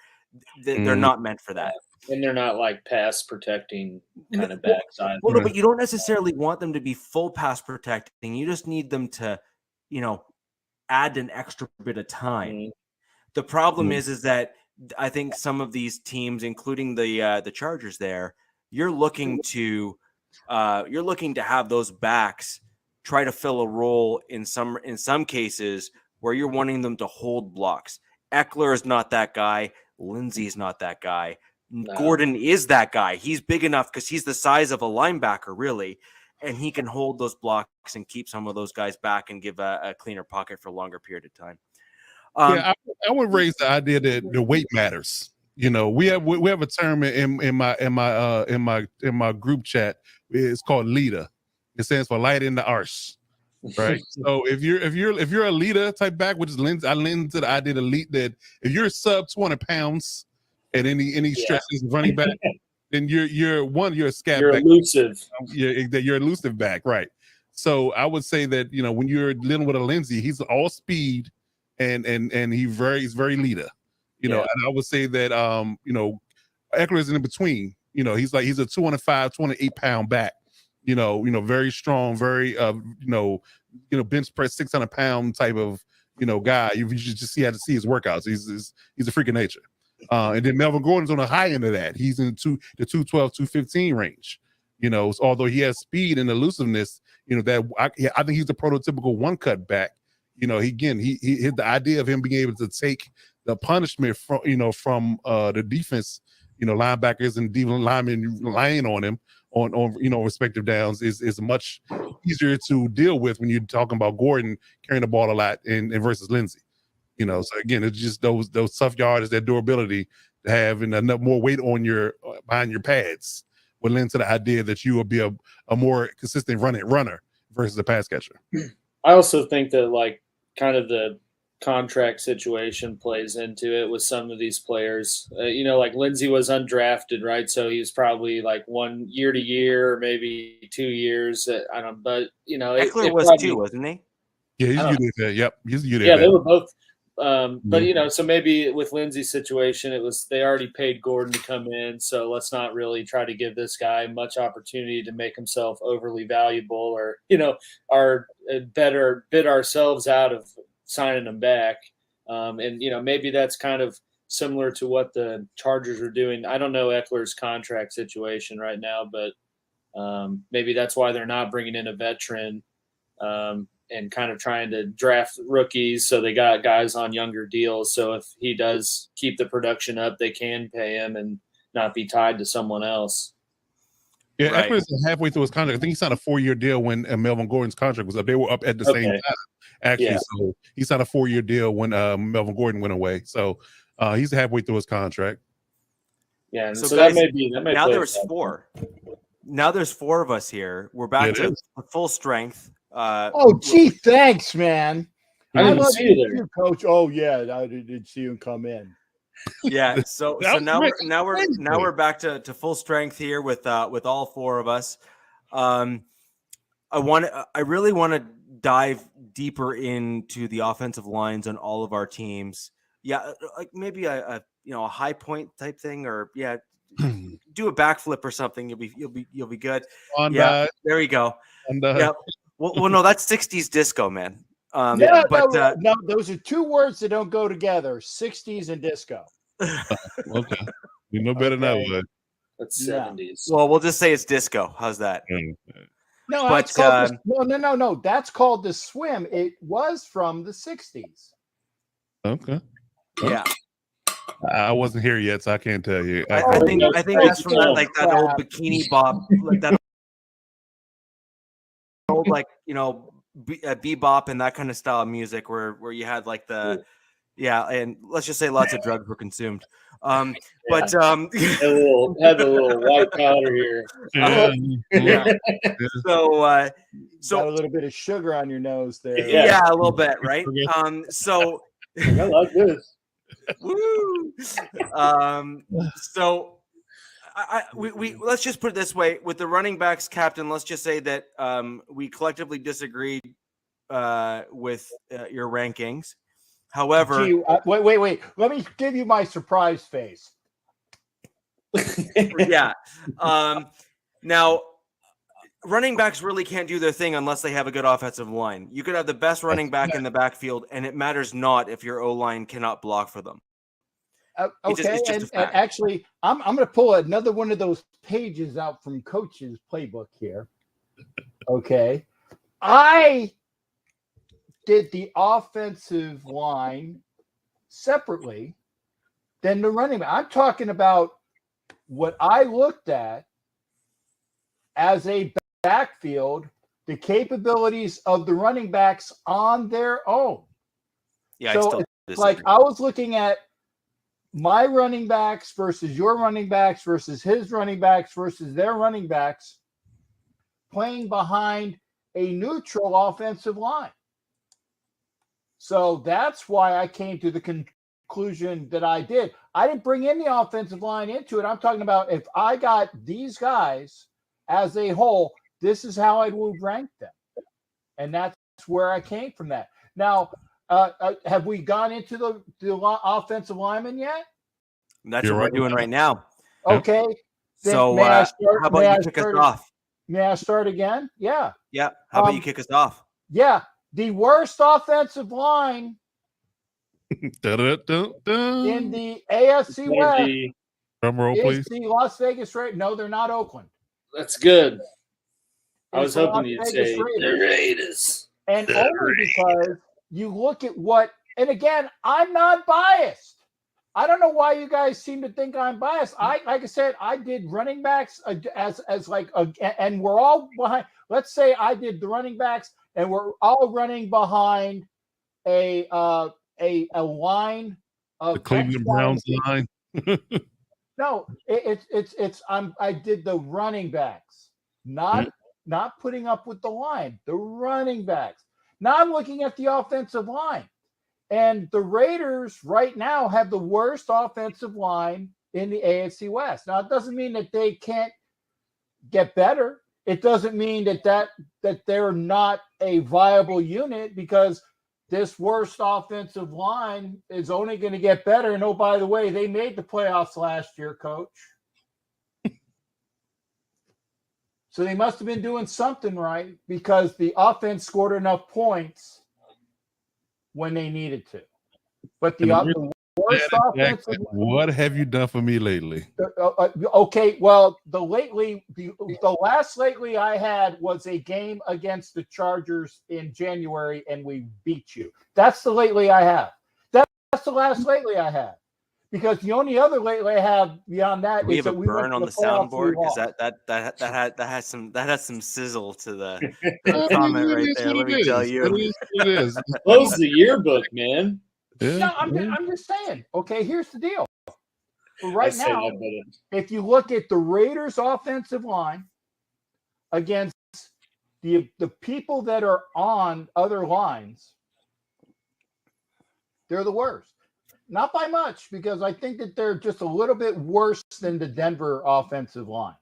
They're not meant for that. And they're not like pass protecting kind of backside. Well, no, but you don't necessarily want them to be full pass protecting. You just need them to, add an extra bit of time. The problem is that I think some of these teams, including the Chargers, you're looking to have those backs try to fill a role in some cases where you're wanting them to hold blocks. Eckler is not that guy. Lindsey is not that guy. No. Gordon is that guy. He's big enough because he's the size of a linebacker, really, and he can hold those blocks and keep some of those guys back and give a cleaner pocket for a longer period of time. I would raise the idea that the weight matters. We have a term in my group chat. It's called leader. It stands for light in the arse, right? So if you're a leader type back, which is I lend to the idea that if you're sub 200 pounds at any stretches of running back, then you're a scat. You're back. Elusive. You're elusive back, right? So I would say that when you're dealing with a Lindsey, he's all speed. And he's very leader, and I would say that Eckler is in between. He's a 205, 208 pound back. Very strong, very bench press 600 pound type of guy. You just had to see his workouts. He's a freak of nature. And then Melvin Gordon's on the high end of that. He's in the 212, 215 range. Although he has speed and elusiveness, that I think he's the prototypical one cut back. He the idea of him being able to take the punishment from the defense, linebackers and defensive linemen lying on him on respective downs is much easier to deal with when you're talking about Gordon carrying the ball a lot and versus Lindsey. So again, it's just those tough yards, that durability to have and enough more weight on behind your pads would lend to the idea that you will be a more consistent runner versus a pass catcher. I also think that kind of the contract situation plays into it with some of these players. Like Lindsey was undrafted, right? So he was probably like 1 year to year, or maybe 2 years. I don't know, but Eckler was probably, too, wasn't he? Yeah, he's UDFA there. Yep, he's UDFA. Yeah, they were both. But so maybe with Lindsey's situation, it was they already paid Gordon to come in, so let's not really try to give this guy much opportunity to make himself overly valuable, or our better bid ourselves out of signing him back. And maybe that's kind of similar to what the Chargers are doing. I don't know Eckler's contract situation right now, but maybe that's why they're not bringing in a veteran. and kind of trying to draft rookies. So they got guys on younger deals. So if he does keep the production up, they can pay him and not be tied to someone else. Yeah, Right. Eckler's halfway through his contract. I think he signed a 4-year deal when Melvin Gordon's contract was up. They were up at the same time, actually. Yeah. So he signed a 4-year deal when Melvin Gordon went away. So he's halfway through his contract. Yeah, and So so guys, that may now play a there's factor. 4. Now there's 4 of us here. We're back to full strength. Oh, gee, thanks, man. I didn't love see you there. Coach. Oh, yeah, I did see him come in. Yeah, so now we're back to full strength here with all 4 of us. I really want to dive deeper into the offensive lines on all of our teams. Yeah, like maybe a high point type thing, or do a backflip or something. You'll be good. There you go. Yeah. Well, no, that's 60s disco, man. No, those are 2 words that don't go together: 60s and disco. Okay, you know better now. That's 70s. Well, we'll just say it's disco. How's that? No, But, no. That's called the swim. It was from the 60s. Okay. Yeah. I wasn't here yet, so I can't tell you. I think that's from that old bikini bob, like that old bebop and that kind of style of music where you had like the and let's just say lots of drugs were consumed. But had the little white powder here. So got a little bit of sugar on your nose there. Yeah, a little bit, right? So I like this. Woo! So we let's just put it this way: with the running backs, Captain, let's just say that we collectively disagreed with your rankings. However, wait. Let me give you my surprise face. Yeah. Now, running backs really can't do their thing unless they have a good offensive line. You could have the best running back in the backfield, and it matters not if your O-line cannot block for them. Okay, and actually, I'm going to pull another one of those pages out from Coach's playbook here. Okay. I did the offensive line separately than the running back. I'm talking about what I looked at as a backfield, the capabilities of the running backs on their own. Yeah, so it's like I was looking at my running backs versus your running backs versus his running backs versus their running backs playing behind a neutral offensive line. So that's why I came to the conclusion that I did. I didn't bring in the offensive line into it. I'm talking about if I got these guys as a whole, this is how I would rank them. And that's where I came from that. Now, have we gone into the offensive lineman yet? That's what we're doing right now. Okay. So how about you kick us off? May I start again? Yeah. Yeah. How about you kick us off? Yeah. The worst offensive line in the AFC West drum roll, please. is the Las Vegas Raiders. No, they're not Oakland. That's good. I was It's the hoping Las you'd Vegas say Raiders. the Raiders. And only because you look at what, and again, I'm not biased. I don't know why you guys seem to think I'm biased. Like I said, I did running backs and we're all behind. Let's say I did the running backs and we're all running behind a line of the Cleveland Browns line. No, I did the running backs, not putting up with the line, the running backs. Now I'm looking at the offensive line. And the Raiders right now have the worst offensive line in the AFC West. Now, it doesn't mean that they can't get better. It doesn't mean that they're not a viable unit, because this worst offensive line is only going to get better. And oh, by the way, they made the playoffs last year, Coach. So they must have been doing something right, because the offense scored enough points when they needed to. But the worst offensive. What have you done for me lately? Okay, well, the last lately I had was a game against the Chargers in January, and we beat you. That's the lately I have. That's the last lately I have. Because the only other lately I have beyond that we is have that a we burn went to on the the playoffs, we soundboard because lost. that has some sizzle to the comment right there. Let me tell you. It is. Close the yearbook, man. No, I'm just saying. Okay, here's the deal. But right I say now, that, but if you look at the Raiders' offensive line against the people that are on other lines, they're the worst. Not by much, because I think that they're just a little bit worse than the Denver offensive line.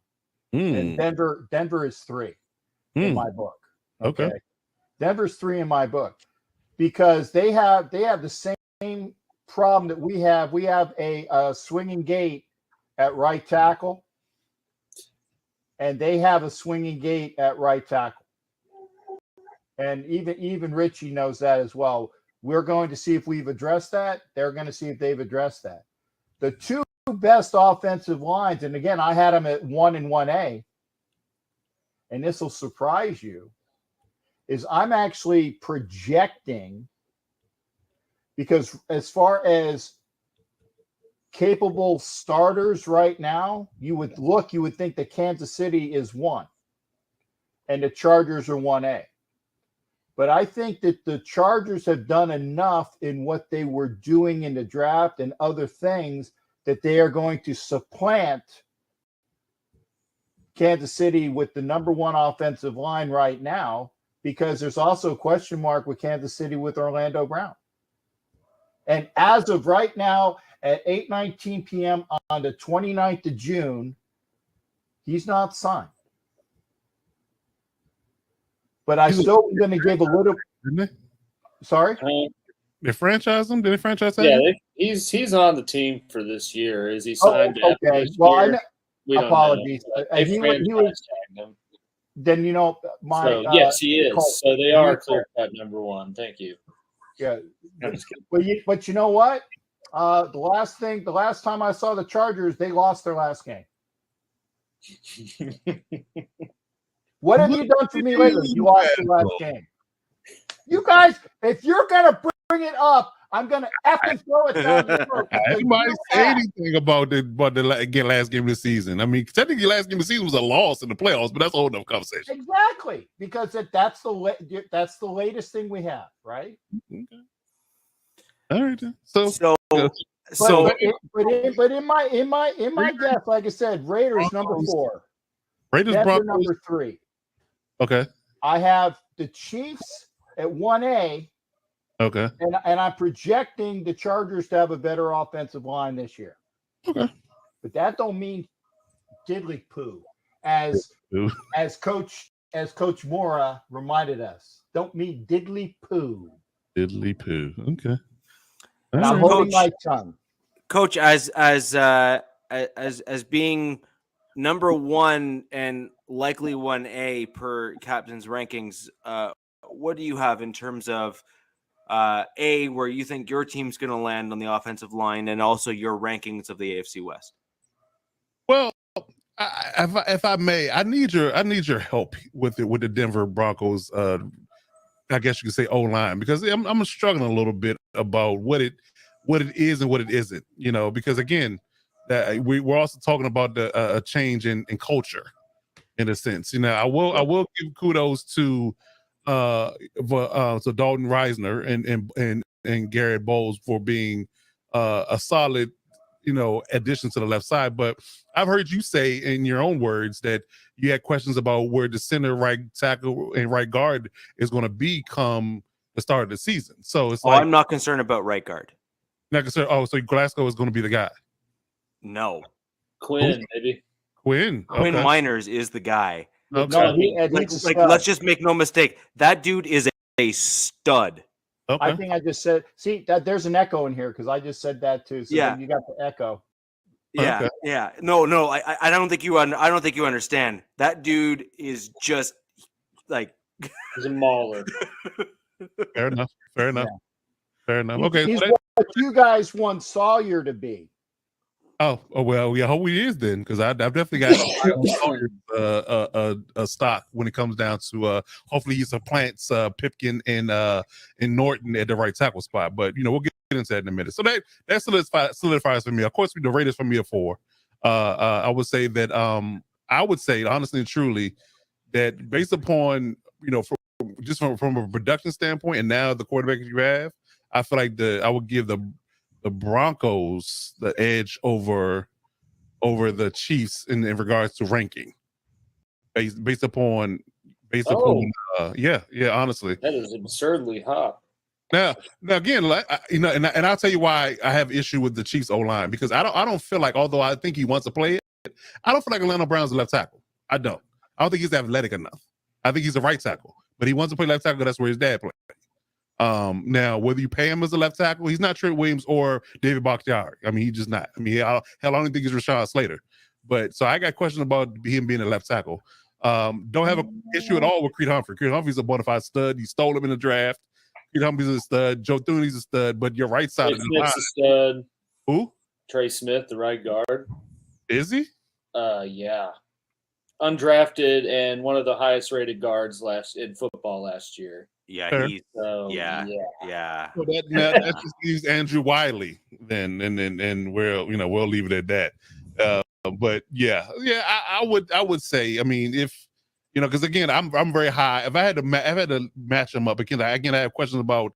And Denver is 3 in my book. Okay. Denver's 3 in my book because they have the same problem that we have. We have a swinging gate at right tackle, and they have a swinging gate at right tackle. And even Richie knows that as well. We're going to see if we've addressed that. They're going to see if they've addressed that. The 2 best offensive lines, and again, I had them at 1 and 1A, and this will surprise you, is I'm actually projecting, because as far as capable starters right now, you would think that Kansas City is 1 and the Chargers are 1A. But I think that the Chargers have done enough in what they were doing in the draft and other things that they are going to supplant Kansas City with the number 1 offensive line right now, because there's also a question mark with Kansas City with Orlando Brown. And as of right now, at 8:19 p.m. on the 29th of June, he's not signed. But I still am going to give a little. Sorry? They franchised him? Did they franchise him? yeah, he's on the team for this year. Is he signed? After Okay. this Well, year? We don't apologies. know. They He franchise was. tagged him. Then So yes, he is. So they are clear cut number 1. Thank you. Yeah. I'm just kidding. But you know what? The last time I saw the Chargers, they lost their last game. What have you done for me lately? You lost the last game. You guys, if you're gonna bring it up, I'm gonna effing throw it down your throat. Anybody say anything about the last game of the season? I mean, technically, last game of the season was a loss in the playoffs, but that's a whole nother conversation. Exactly, because that's the latest thing we have, right? Okay. All right. Then. So but in my guess, like I said, Raiders number 4, Raiders Denver Broncos number 3. Okay. I have the Chiefs at 1A. Okay. And I'm projecting the Chargers to have a better offensive line this year. Okay. But that don't mean diddly poo, as Coach Mora reminded us. Don't mean diddly poo. Diddly poo. Okay. And I'm holding my tongue. Coach, as being number 1 and likely 1A per captain's rankings, what do you have in terms of where you think your team's going to land on the offensive line, and also your rankings of the AFC West? Well, if I may, I need your help with the Denver Broncos. I guess you could say O-line, because I'm struggling a little bit about what it is and what it isn't. You know, because again, that we're also talking about a change in culture, in a sense. You know, I will give kudos to Dalton Reisner and Garrett Bowles for being a solid, addition to the left side. But I've heard you say in your own words that you had questions about where the center, right tackle, and right guard is going to be come the start of the season. So it's I'm not concerned about right guard. Not concerned. Oh, so Glasgow is going to be the guy. No. Quinn, maybe. Quinn Miners is the guy. Okay. No, let's just make no mistake. That dude is a stud. Okay. I think I just said. See, there's an echo in here because I just said that too. So then you got the echo. Yeah, okay. Yeah. No. I don't think you. I don't think you understand. That dude is just like. He's a mauler. Fair enough. Yeah. Okay. He's you guys want Sawyer to be. Oh well, yeah, I hope he is then, because I've definitely got a stock when it comes down to hopefully he supplants Pipkin and Norton at the right tackle spot. But we'll get into that in a minute. So that solidifies for me. Of course, the Raiders for me are 4. I would say that honestly and truly that based upon from a production standpoint and now the quarterback you have, I feel like I would give the Broncos the edge over the Chiefs in regards to ranking, based upon honestly, that is absurdly hot. Now again, and I'll tell you why I have issue with the Chiefs O-line, because I don't feel like, although I think he wants to play it, I don't feel like Orlando Brown's a left tackle. I don't think he's athletic enough. I think he's a right tackle, but he wants to play left tackle. That's where his dad played. Now, whether you pay him as a left tackle, he's not Trent Williams or David Bakhtiari. I mean, he's just not. I mean, hell, I don't think he's Rashawn Slater. But so I got questions about him being a left tackle. Don't have an issue at all with Creed Humphrey. Creed Humphrey's a bona fide stud. You stole him in the draft. Creed Humphrey's a stud. Joe Thuney's a stud. But your right side of the line. A stud. Who? Trey Smith, the right guard. Is he? Yeah. Undrafted and one of the highest rated guards in football last year. Yeah, Sure. Yeah. So that just leaves Andrew Wiley then, and we'll leave it at that. But I would say, I mean, if because again, I'm very high. If I had to match them up again, I have questions about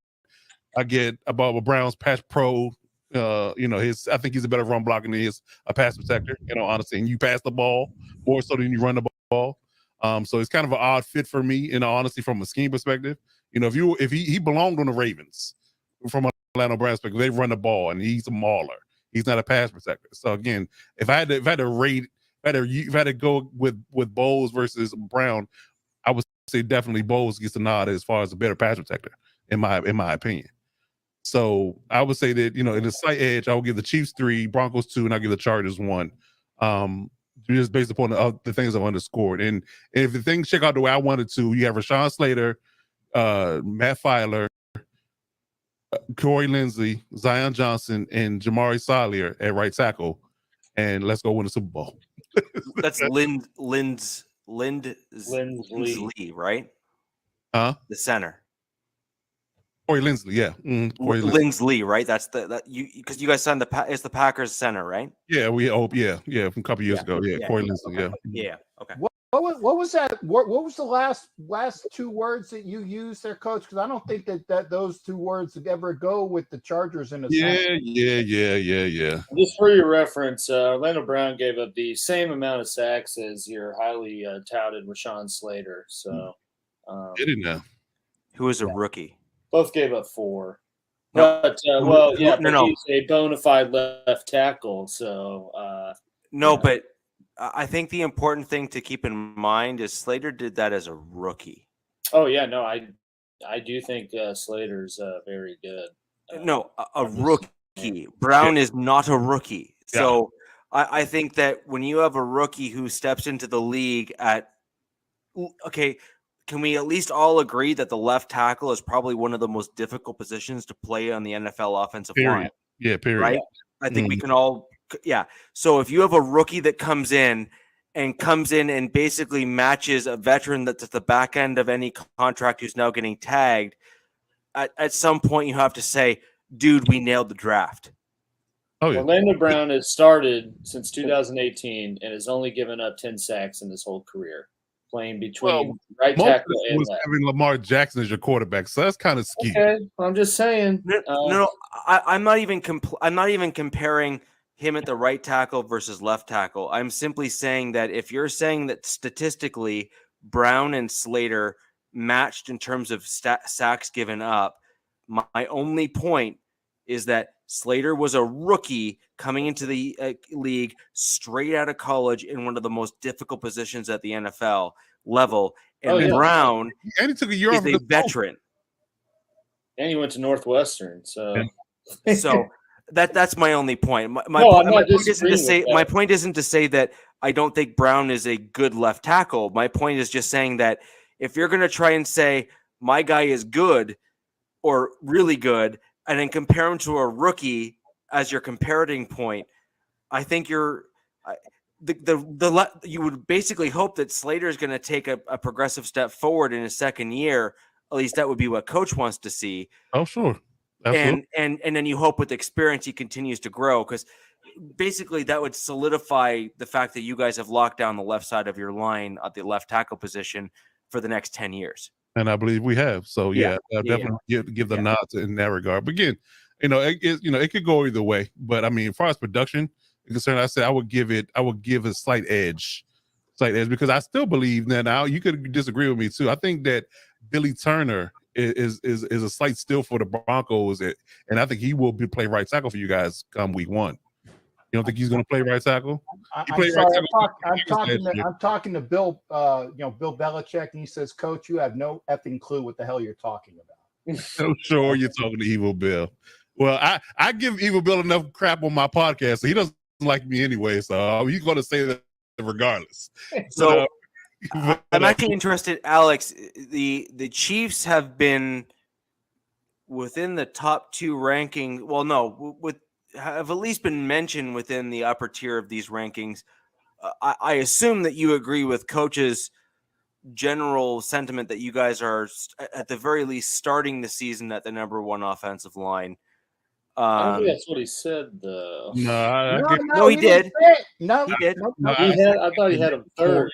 Brown's pass pro. I think he's a better run blocker than he is a pass protector. Honestly, and you pass the ball more so than you run the ball. So it's kind of an odd fit for me, honestly, from a scheme perspective. If he belonged on the Ravens from a Orlando Browns perspective, they run the ball and he's a mauler. He's not a pass protector. So again, if I had to go with Bowles versus Brown, I would say definitely Bowles gets the nod as far as a better pass protector, in my opinion. So I would say that in the slight edge, I will give the Chiefs 3, Broncos 2, and I'll give the Chargers 1. Just based upon the things I've underscored. And if the things check out the way I wanted to, you have Rashawn Slater, Matt Filer, Corey Linsley, Zion Johnson, and Jamari Salyer at right tackle, and let's go win the Super Bowl. That's Lindsley, right? Huh? The center. Corey Linsley, yeah. Corey Linsley, right? That's because you guys signed it's the Packers center, right? Yeah, we hope. Yeah, from a couple years ago. Yeah, Corey Linsley. Okay. Yeah. Okay. What was that? What was the last 2 words that you used there, Coach? Because I don't think that those 2 words ever go with the Chargers in a sense. Yeah. Just for your reference, Orlando Brown gave up the same amount of sacks as your highly touted Rashawn Slater. So, did it now? Who is a rookie? Both gave up 4. No. But he's a bona fide left tackle. So but I think the important thing to keep in mind is Slater did that as a rookie. Oh yeah, no, I do think Slater's very good. A rookie. Brown is not a rookie. Yeah. So I think that when you have a rookie who steps into the league can we at least all agree that the left tackle is probably one of the most difficult positions to play on the NFL offensive line? Yeah, period. Right? I think we can all So if you have a rookie that comes in and basically matches a veteran that's at the back end of any contract who's now getting tagged, at some point you have to say, dude, we nailed the draft. Oh, yeah. Orlando Brown has started since 2018 and has only given up 10 sacks in his whole career, playing between right tackle and left. Having Lamar Jackson as your quarterback, so that's kind of skewed. Okay, I'm just saying. I'm not even comparing him at the right tackle versus left tackle. I'm simply saying that if you're saying that statistically Brown and Slater matched in terms of sacks given up, my only point is that Slater was a rookie coming into the league straight out of college in one of the most difficult positions at the NFL level. And Brown and he took a year is off a veteran. And he went to Northwestern. So that's my only point. My point isn't to say that I don't think Brown is a good left tackle. My point is just saying that if you're going to try and say my guy is good or really good, and then compare him to a rookie as your comparative point, I think you would basically hope that Slater is going to take a progressive step forward in his second year. At least that would be what coach wants to see. Oh, sure. Absolutely. And then you hope with experience he continues to grow, because basically that would solidify the fact that you guys have locked down the left side of your line at the left tackle position for the next 10 years. And I believe we have. So I'll definitely give the nod in that regard. But again, it could go either way. But I mean, as far as production is concerned, I said I would give a slight edge, because I still believe that. Now you could disagree with me too. I think that Billy Turner is a slight steal for the Broncos, and I think he will play right tackle for you guys come week 1. You don't think he's going to play right tackle? I'm talking to Bill, Bill Belichick, and he says, "Coach, you have no effing clue what the hell you're talking about." I'm sure you're talking to Evil Bill. Well, I give Evil Bill enough crap on my podcast, so he doesn't like me anyway. So he's going to say that regardless. So I'm actually interested, Alex. The Chiefs have been within the top 2 ranking. Well, no, have at least been mentioned within the upper tier of these rankings. I assume that you agree with Coach's general sentiment that you guys are at the very least starting the season at the number 1 offensive line. I don't think that's what he said, though. No, he did. No, he did. I thought he had him 3rd.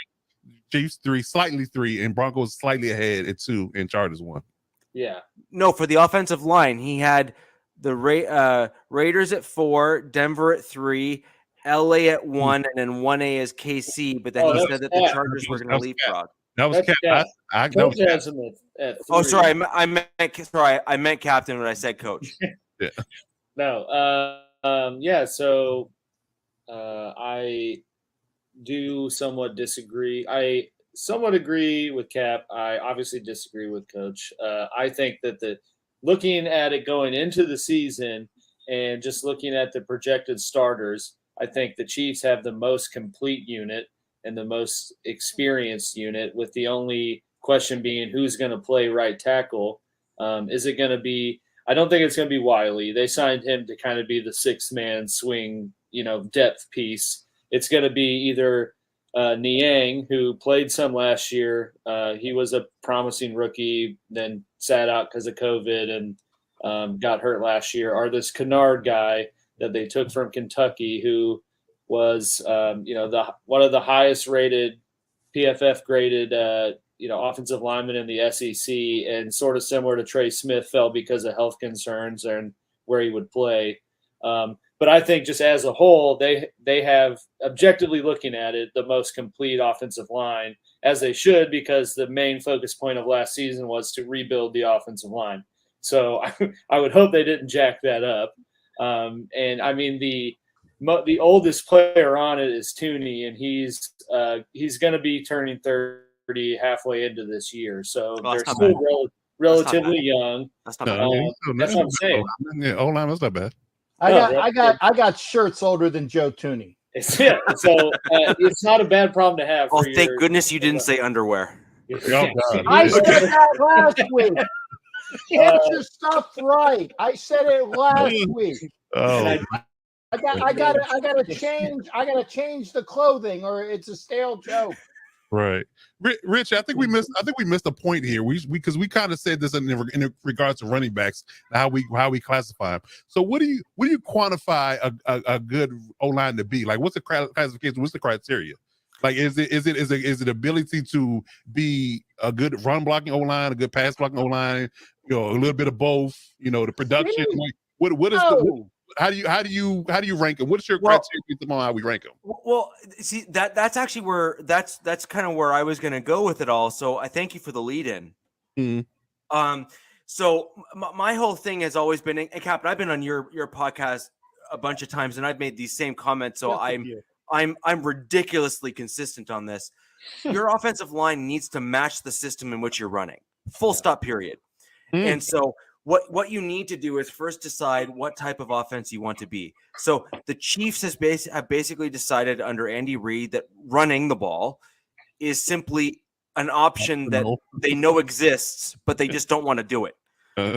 Chiefs 3, slightly 3, and Broncos slightly ahead at 2, and Chargers 1. Yeah. No, for the offensive line, he had the Raiders at 4, Denver at 3, LA at 1, and then 1A is KC. But then he said that the Chargers were going to leapfrog. That was Cap. Coach has him at 3. Oh, sorry, I meant captain when I said coach. Yeah. No. So I do somewhat disagree. I somewhat agree with Cap. I obviously disagree with Coach. I think that looking at it going into the season and just looking at the projected starters, I think the Chiefs have the most complete unit and the most experienced unit, with the only question being who's going to play right tackle. Is it going to be – I don't think it's going to be Wiley. They signed him to kind of be the 6-man swing, depth piece. It's going to be either Niang, who played some last year. He was a promising rookie, then sat out because of COVID and got hurt last year. Or this Kennard guy that they took from Kentucky, who was one of the highest rated PFF graded offensive linemen in the SEC, and sort of similar to Trey Smith, fell because of health concerns and where he would play. But I think just as a whole, they have, objectively looking at it, the most complete offensive line, as they should, because the main focus point of last season was to rebuild the offensive line. So I would hope they didn't jack that up. And I mean, the oldest player on it is Tooney, and he's going to be turning 30 halfway into this year. So they're still relatively young. That's not bad. That's what I'm saying. O-line, that's not bad. I got shirts older than Joe Tooney. So it's not a bad problem to have. Thank goodness you didn't say underwear. I said that last week. Get your stuff right. I said it last week. Oh. I gotta change the clothing, or it's a stale joke. Right, Rich. I think we missed a point here. Because we kind of said this in regards to running backs, how we classify them. So what do you quantify a good O-line to be? Like, what's the classification? What's the criteria? Like, is it ability to be a good run blocking O-line, a good pass blocking O-line, a little bit of both, the production? Like, what is how do you rank them? What's your criteria on how we rank them? Well, see, that's actually where that's kind of where I was going to go with it all. So I thank you for the lead in. Mm-hmm. So my whole thing has always been, and Captain, I've been on your podcast a bunch of times, and I've made these same comments. So I'm ridiculously consistent on this. Your offensive line needs to match the system in which you're running. Full stop, period. And so what you need to do is first decide what type of offense you want to be. So the Chiefs have basically decided under Andy Reid that running the ball is simply an option that they know exists, but they just don't want to do it,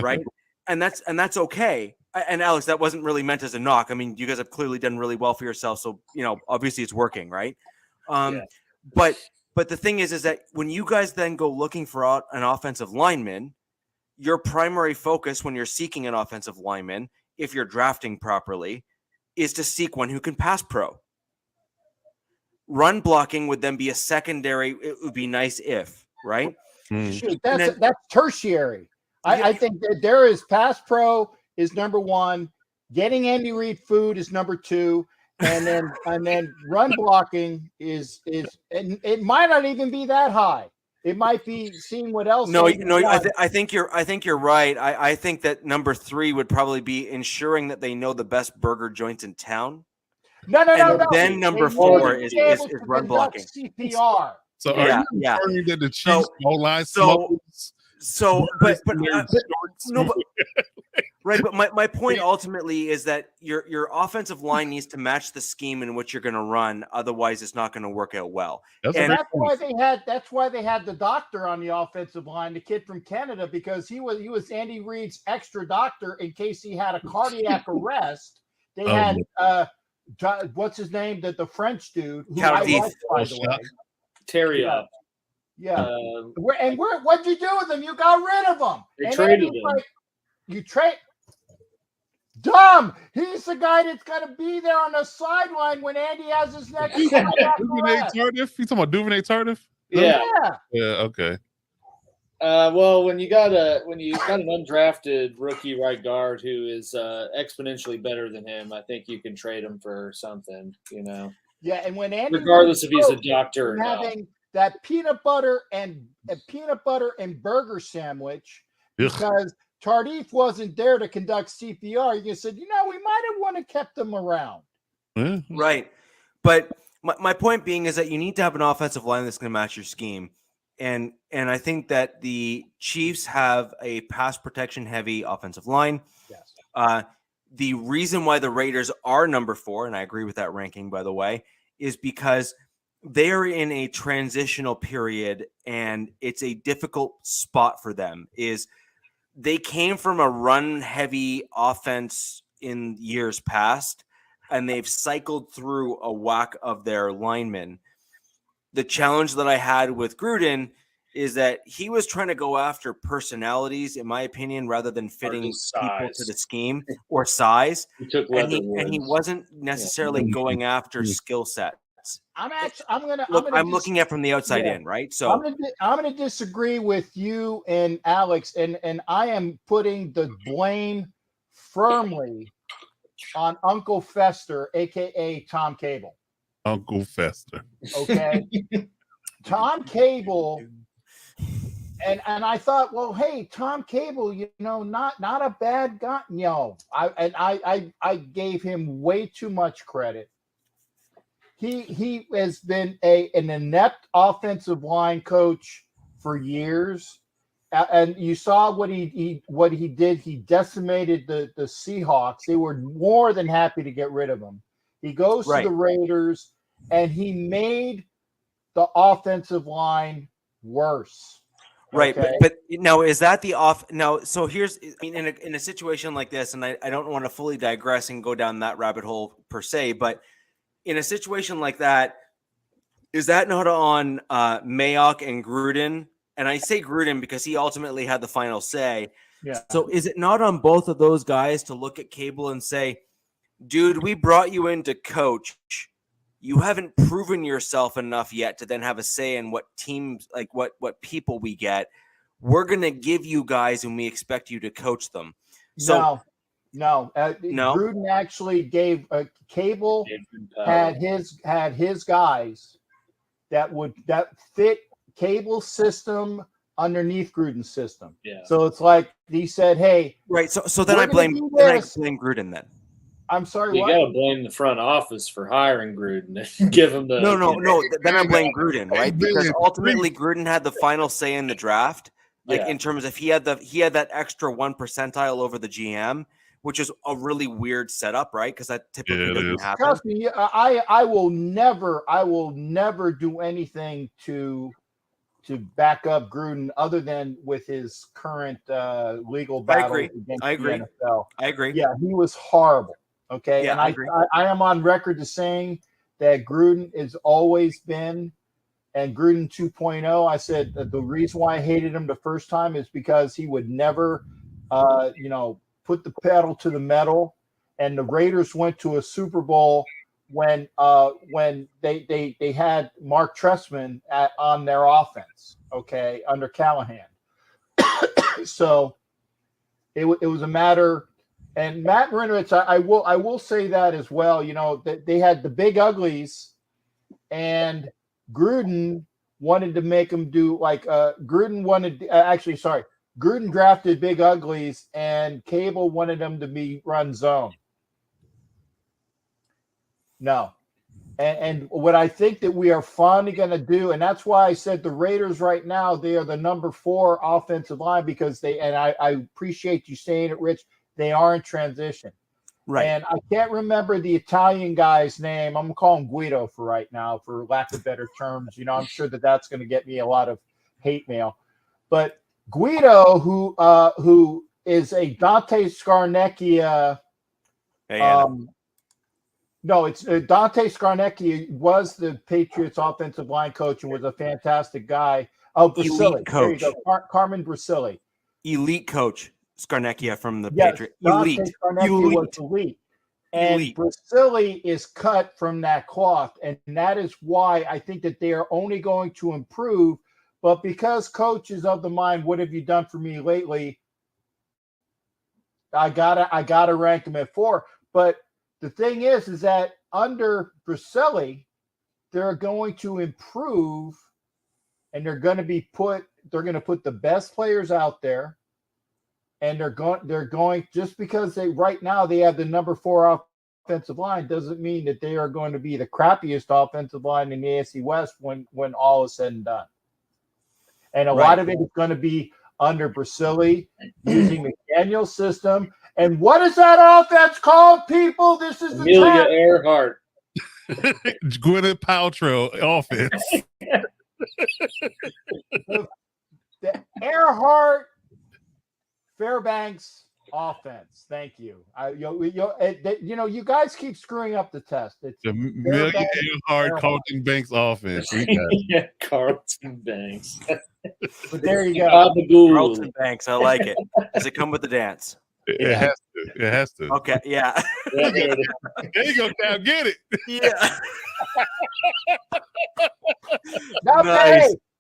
right? and that's okay. And Alex, that wasn't really meant as a knock. I mean, you guys have clearly done really well for yourself, so obviously it's working, right? But the thing is that when you guys then go looking for an offensive lineman, your primary focus when you're seeking an offensive lineman, if you're drafting properly, is to seek one who can pass pro. Run blocking would then be a secondary. It would be nice if, right? Shoot, that's tertiary. I think that there is pass pro is number one. Getting Andy Reid food is number two. And then run blocking is and it might not even be that high. It might be seeing what else. No. I think you're right. I think that number 3 would probably be ensuring that they know the best burger joints in town. No. Then number 4 is run blocking. CPR. So are you referring that the Chiefs O-line smokes? Right, but my point ultimately is that your offensive line needs to match the scheme in which you're going to run. Otherwise, it's not going to work out well. That's why they had the doctor on the offensive line, the kid from Canada, because he was Andy Reid's extra doctor in case he had a cardiac arrest. They had what's his name, the French dude, who I like, by the way, Terry. Yeah. What'd you do with him? You got rid of him. They traded him. You trade. Dumb. He's the guy that's got to be there on the sideline when Andy has his next. Duvernay Tardif? You talking about Duvernay Tardif? Yeah. Yeah. Okay. Well, when you got an undrafted rookie right guard who is exponentially better than him, I think you can trade him for something. Yeah, and when Andy, regardless if he's a doctor or not, having that peanut butter and burger sandwich because Tardif wasn't there to conduct CPR. You said, we might have want to kept them around. Right. But my point being is that you need to have an offensive line that's going to match your scheme. And I think that the Chiefs have a pass protection heavy offensive line. Yes. The reason why the Raiders are number 4, and I agree with that ranking, by the way, is because they are in a transitional period and it's a difficult spot for them. They came from a run-heavy offense in years past, and they've cycled through a whack of their linemen. The challenge that I had with Gruden is that he was trying to go after personalities, in my opinion, rather than fitting people to the scheme or size. And he wasn't necessarily going after skill sets. I'm looking at from the outside in, right? So I'm going to disagree with you and Alex, and I am putting the blame firmly on Uncle Fester, aka Tom Cable. Uncle Fester. Okay. Tom Cable. And I thought, well, hey, Tom Cable, not a bad guy. I gave him way too much credit. He has been an inept offensive line coach for years, and you saw what he did. He decimated the Seahawks. They were more than happy to get rid of him. He goes to the Raiders, and he made the offensive line worse. Right, okay. but now is that the off? Now, so here's, in a situation like this, and I don't want to fully digress and go down that rabbit hole per se, but in a situation like that, is that not on Mayock and Gruden? And I say Gruden because he ultimately had the final say. Yeah. So is it not on both of those guys to look at Cable and say, dude, we brought you in to coach. You haven't proven yourself enough yet to then have a say in what teams, like what people we get. We're going to give you guys and we expect you to coach them. So No. Gruden actually gave Cable had his guys that fit Cable's system underneath Gruden's system. Yeah. So it's like he said, "Hey." Right. So then I blame Gruden then. I'm sorry. You got to blame the front office for hiring Gruden and give him the. No. Then I blame Gruden, right? Because ultimately Gruden had the final say in the draft. In terms of he had that extra 1 percentile over the GM, which is a really weird setup, right? Because that typically doesn't happen. Trust me, I will never do anything to to back up Gruden other than with his current legal battle against the NFL. I agree. Yeah, he was horrible. Okay. Yeah, And I agree. I am on record to saying that Gruden has always been, and Gruden 2.0, I said that the reason why I hated him the first time is because he would never, put the pedal to the metal. And the Raiders went to a Super Bowl when they had Mark Trestman on their offense, okay, under Callahan. So it was a matter. And Matt Marinovich, I will say that as well. That they had the big uglies, and Gruden wanted to make them do like Gruden drafted big uglies, and Cable wanted them to be run zone. No. And what I think that we are finally going to do, and that's why I said the Raiders right now, they are the number 4 offensive line because I appreciate you saying it, Rich, they are in transition. Right. And I can't remember the Italian guy's name. I'm going to call him Guido for right now, for lack of better terms. I'm sure that's going to get me a lot of hate mail. But Guido, who is a Dante Scarnecchia. No, it's Dante Scarnecchia was the Patriots offensive line coach and was a fantastic guy. Oh, Bracilli. There you go. Carmen Bracilli. Elite coach Scarnecchia from the Yes, Patriots. Dante Scarnecchia was elite. And Bracilli is cut from that cloth. And that is why I think that they are only going to improve. But because coach is of the mind, what have you done for me lately? I gotta rank them at 4. But the thing is that under Bracilli, they're going to improve, and they're going to put the best players out there, and they're going just because they right now they have the number 4 offensive line doesn't mean that they are going to be the crappiest offensive line in the AFC West when all is said and done. And a lot of it is going to be under Bracilli using McDaniel's system. And what is that offense called, people? This is Amelia Earhart. Gwyneth Paltrow offense. the Earhart Fairbanks offense. Thank you. You guys keep screwing up the test. It's the Amelia Earhart Carlton Banks offense. Yeah, Carlton Banks. But there you go. Carlton Banks. I like it. Does it come with the dance? It has to. It has to. Okay. Yeah. There you go, Cal. Get it. Yeah.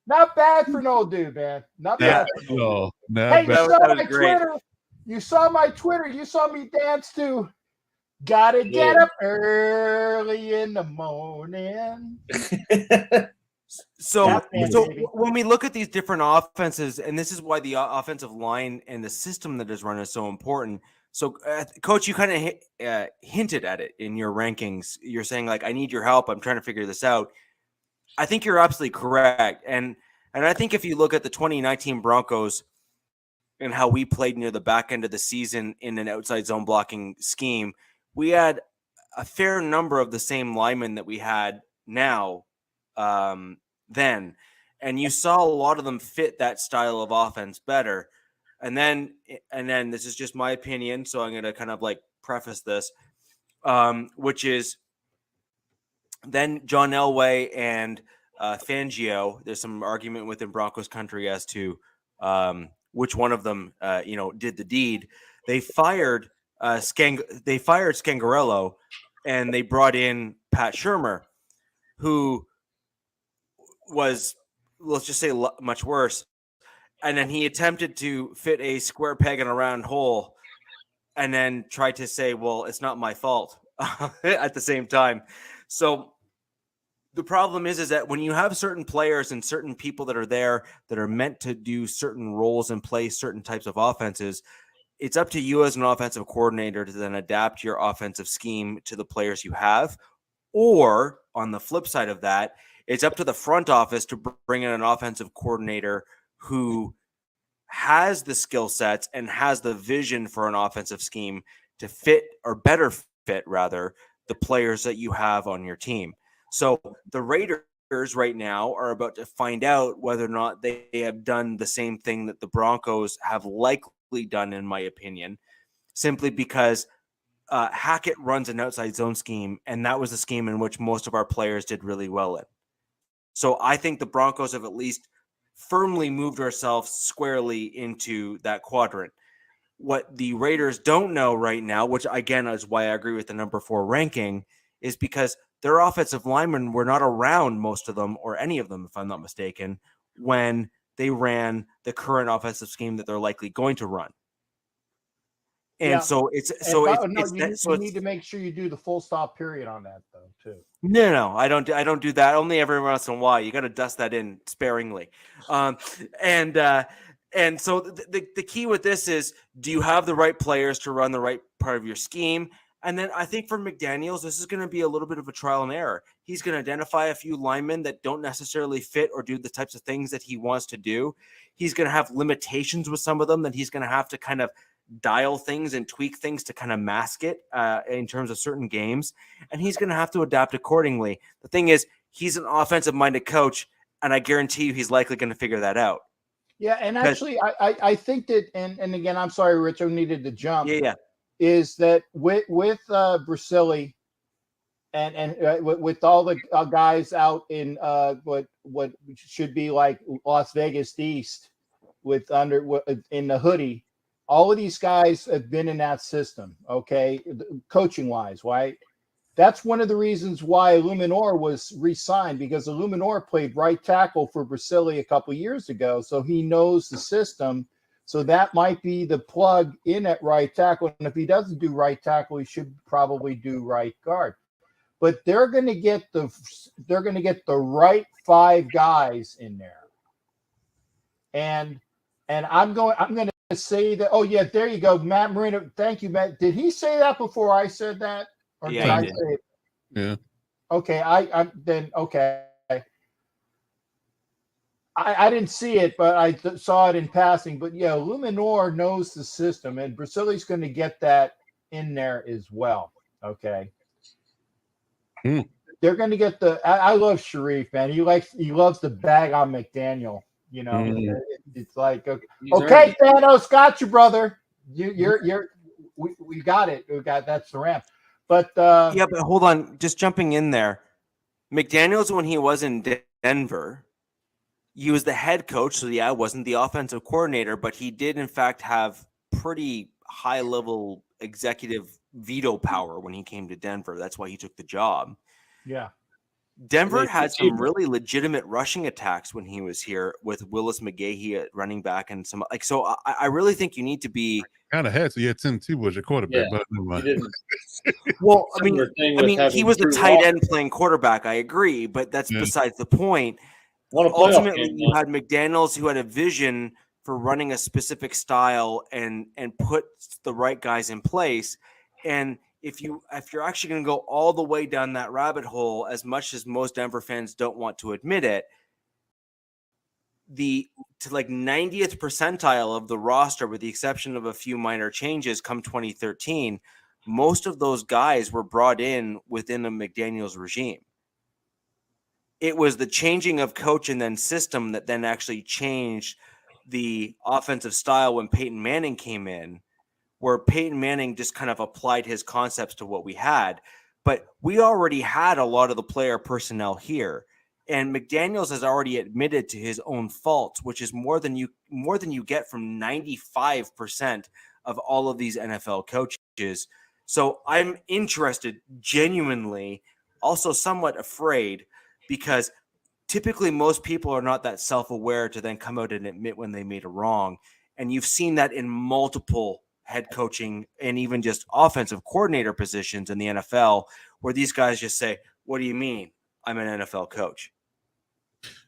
Not bad for an old dude, man. Not bad. No, hey, bad. You saw my Twitter. You saw me dance to "Gotta Get Up Early in the Morning." So when we look at these different offenses, and this is why the offensive line and the system that is run is so important. So, Coach, you kind of hinted at it in your rankings. You're saying, like, I need your help. I'm trying to figure this out. I think you're absolutely correct. And I think if you look at the 2019 Broncos and how we played near the back end of the season in an outside zone blocking scheme, we had a fair number of the same linemen that we had now then. And you saw a lot of them fit that style of offense better. And then this is just my opinion, so I'm going to kind of like preface this, which is then John Elway and Fangio. There's some argument within Broncos country as to which one of them, did the deed. They fired Scangarello, and they brought in Pat Shurmur, who was, let's just say, much worse. And then he attempted to fit a square peg in a round hole and then tried to say, well, it's not my fault at the same time. So the problem is that when you have certain players and certain people that are there that are meant to do certain roles and play certain types of offenses, it's up to you as an offensive coordinator to then adapt your offensive scheme to the players you have. Or on the flip side of that, it's up to the front office to bring in an offensive coordinator who has the skill sets and has the vision for an offensive scheme to fit, or better fit rather, the players that you have on your team. So the Raiders right now are about to find out whether or not they have done the same thing that the Broncos have likely done, in my opinion, simply because Hackett runs an outside zone scheme, and that was the scheme in which most of our players did really well in. So I think the Broncos have at least firmly moved ourselves squarely into that quadrant. What the Raiders don't know right now, which again is why I agree with the number 4 ranking, is because their offensive linemen were not around, most of them, or any of them, if I'm not mistaken, when they ran the current offensive scheme that they're likely going to run. And so you need to make sure you do the full stop period on that though too. No, I don't do that. Only every once in a while. You got to dust that in sparingly. And so the key with this is, do you have the right players to run the right part of your scheme? And then I think for McDaniels, this is going to be a little bit of a trial and error. He's going to identify a few linemen that don't necessarily fit or do the types of things that he wants to do. He's going to have limitations with some of them that he's going to have to kind of dial things and tweak things to kind of mask it in terms of certain games. And he's going to have to adapt accordingly. The thing is, he's an offensive-minded coach, and I guarantee you he's likely going to figure that out. Yeah, and actually, I think that, and again, I'm sorry, Rich, I needed to jump. Yeah. Is that with Brasili and with all the guys out in what should be like Las Vegas East in the hoodie, all of these guys have been in that system, okay, coaching wise, right? That's one of the reasons why Illuminor was re-signed, because Illuminor played right tackle for Brasili a couple years ago, so he knows the system. So that might be the plug in at right tackle. And if he doesn't do right tackle, he should probably do right guard. But they're going to get the right 5 guys in there. And I'm going to say that. Oh yeah, there you go, Matt Marino. Thank you, Matt. Did he say that before I said that? Or yeah, did I did. say it? Yeah. Okay, okay. I didn't see it, but I saw it in passing. But yeah, Luminor knows the system, and Brasili's going to get that in there as well. Okay. They're going to get I love Sharif, man. He loves the bag on McDaniel. You know, it's like, okay, Thanos, got you, brother. We got it. That's the ramp. But but hold on, just jumping in there. McDaniels, when he was in Denver, he was the head coach, so yeah, wasn't the offensive coordinator, but he did in fact have pretty high level executive veto power when he came to Denver. That's why he took the job. Yeah. Denver had some really legitimate rushing attacks when he was here, with Willis McGahee at running back and some like. So I really think you need to be kind of had. So you had Tim Tebow as your quarterback, but well, I mean, he was the tight end playing quarterback. I agree, but that's besides the point. Ultimately, you had McDaniels, who had a vision for running a specific style and put the right guys in place. And if you're actually going to go all the way down that rabbit hole, as much as most Denver fans don't want to admit it, to like 90th percentile of the roster, with the exception of a few minor changes come 2013, most of those guys were brought in within a McDaniels regime. It was the changing of coach and then system that then actually changed the offensive style when Peyton Manning came in, where Peyton Manning just kind of applied his concepts to what we had. But we already had a lot of the player personnel here. And McDaniels has already admitted to his own faults, which is more than you get from 95% of all of these NFL coaches. So I'm interested, genuinely, also somewhat afraid, because typically most people are not that self-aware to then come out and admit when they made a wrong. And you've seen that in multiple head coaching and even just offensive coordinator positions in the NFL, where these guys just say, "What do you mean? I'm an NFL coach."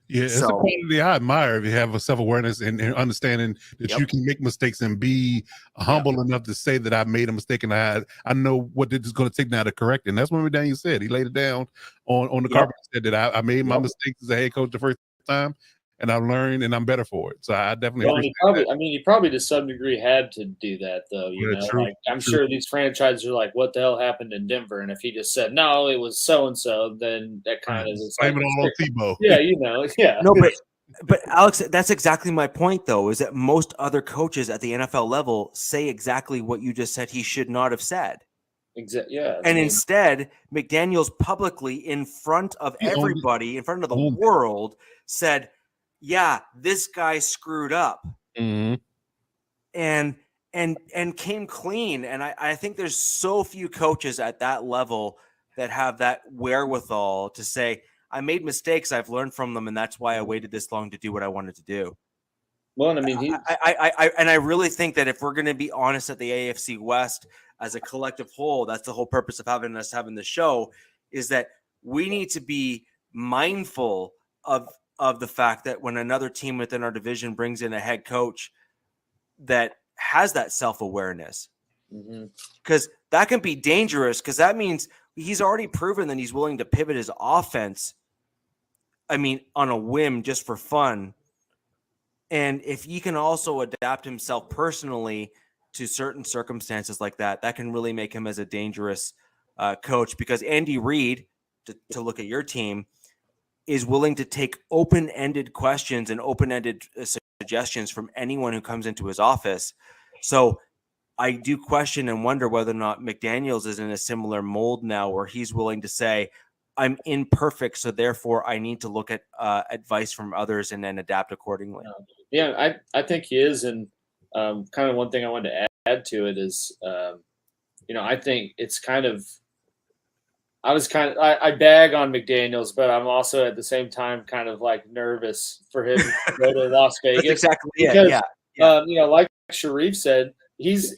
Yeah, it's a quality I admire, if you have a self-awareness and understanding that you can make mistakes and be humble enough to say that I made a mistake and I know what it's going to take now to correct it. And that's what McDaniel said. He laid it down on the carpet and said that I made my mistakes as a head coach the first time, and I've learned, and I'm better for it. So I definitely Well, appreciate he probably to some degree had to do that, though. True, like I'm sure these franchises are like, "What the hell happened in Denver?" And if he just said, "No, it was so and so," then that kind of is blame like, it all on Tebow. Yeah, yeah. No, but Alex, that's exactly my point, though, is that most other coaches at the NFL level say exactly what you just said he should not have said. Exactly. Yeah. And instead, McDaniels publicly, in front of everybody, in front of the world, said, "Yeah, this guy screwed up," and came clean. And I think there's so few coaches at that level that have that wherewithal to say, "I made mistakes. I've learned from them, and that's why I waited this long to do what I wanted to do." Well, I mean, I really think that if we're going to be honest at the AFC West as a collective whole, that's the whole purpose of having the show, is that we need to be mindful of the fact that when another team within our division brings in a head coach that has that self-awareness, because that can be dangerous, because that means he's already proven that he's willing to pivot his offense, I mean, on a whim, just for fun. And if he can also adapt himself personally to certain circumstances like that, that can really make him as a dangerous coach, because Andy Reid, to look at your team, is willing to take open-ended questions and open-ended suggestions from anyone who comes into his office. So I do question and wonder whether or not McDaniels is in a similar mold now, where he's willing to say, "I'm imperfect, so therefore I need to look at advice from others and then adapt accordingly." Yeah, I think he is. And kind of one thing I wanted to add to it is, I think it's kind of – I bag on McDaniels, but I'm also at the same time kind of like nervous for him to go to Las Vegas. That's exactly because, it. Yeah. like Sharif said,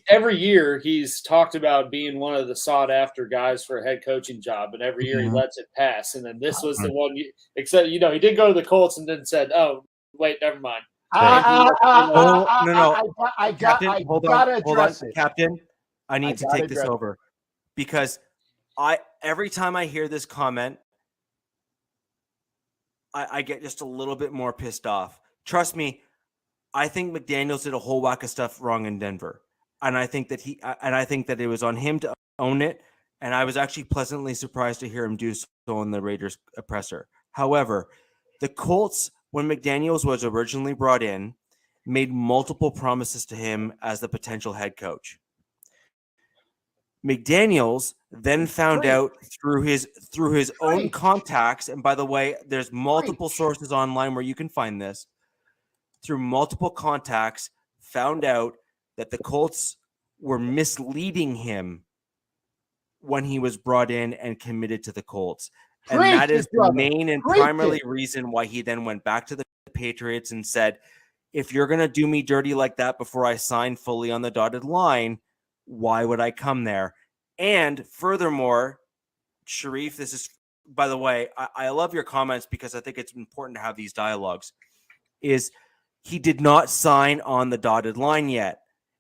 every year he's talked about being one of the sought after guys for a head coaching job, and every year he lets it pass. And then this was the one, except he did go to the Colts and then said, "Oh, wait, never mind." No. I Captain, hold on, Captain. I need to take this address over, because every time I hear this comment, I get just a little bit more pissed off. Trust me, I think McDaniels did a whole whack of stuff wrong in Denver, and I think that it was on him to own it. And I was actually pleasantly surprised to hear him do so in the Raiders presser. However, the Colts, when McDaniels was originally brought in, made multiple promises to him as the potential head coach. McDaniels then found out through his own contacts, and by the way, there's multiple sources online where you can find this, through multiple contacts, found out that the Colts were misleading him when he was brought in and committed to the Colts. And that is the main and primarily reason why he then went back to the Patriots and said, "If you're going to do me dirty like that before I sign fully on the dotted line, why would I come there?" And furthermore, Sharif, this is, by the way, I love your comments, because I think it's important to have these dialogues, is he did not sign on the dotted line yet.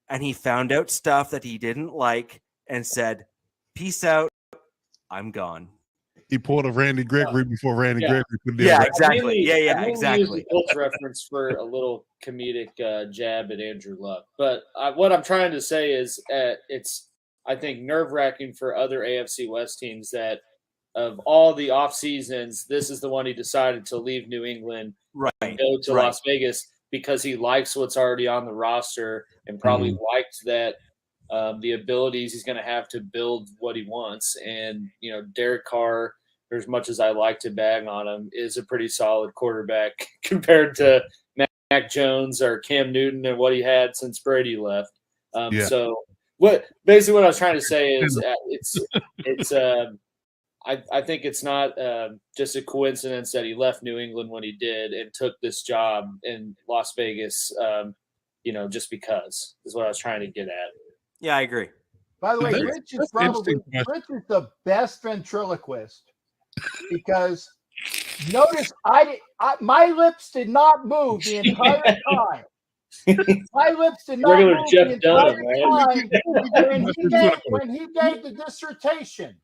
And he found out stuff that he didn't like and said, "Peace out, I'm gone." He pulled a Randy Gregory before Randy Gregory put it in. Yeah, exactly. Exactly. Use the Colts reference for a little comedic jab at Andrew Luck. But what I'm trying to say is it's, I think, nerve-wracking for other AFC West teams that of all the off seasons, this is the one he decided to leave New England and go to Las Vegas, because he likes what's already on the roster and probably liked that the abilities he's going to have to build what he wants. And, Derek Carr, for as much as I like to bag on him, is a pretty solid quarterback compared to Mac Jones or Cam Newton and what he had since Brady left. So what I was trying to say is I think it's not just a coincidence that he left New England when he did and took this job in Las Vegas, just because, is what I was trying to get at. Yeah, I agree. By the way, Rich is the best ventriloquist, because notice my lips did not move the entire time. My lips did not move the entire time when he gave the dissertation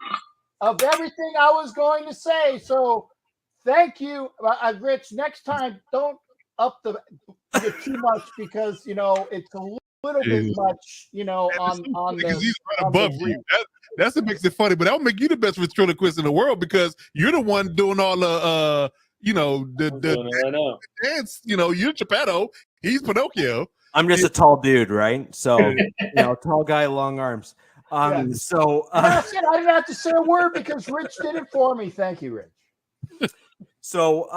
of everything I was going to say. So thank you, Rich. Next time, don't up the too much because it's a little bit much, on because the he's right on the above you. reach. That's what makes it funny. But that'll make you the best ventriloquist in the world because you're the one doing all the I know. dance. You're Geppetto. He's Pinocchio. I'm just a tall dude, right? So tall guy, long arms. Yeah. So That's it. I didn't have to say a word because Rich did it for me. Thank you, Rich. So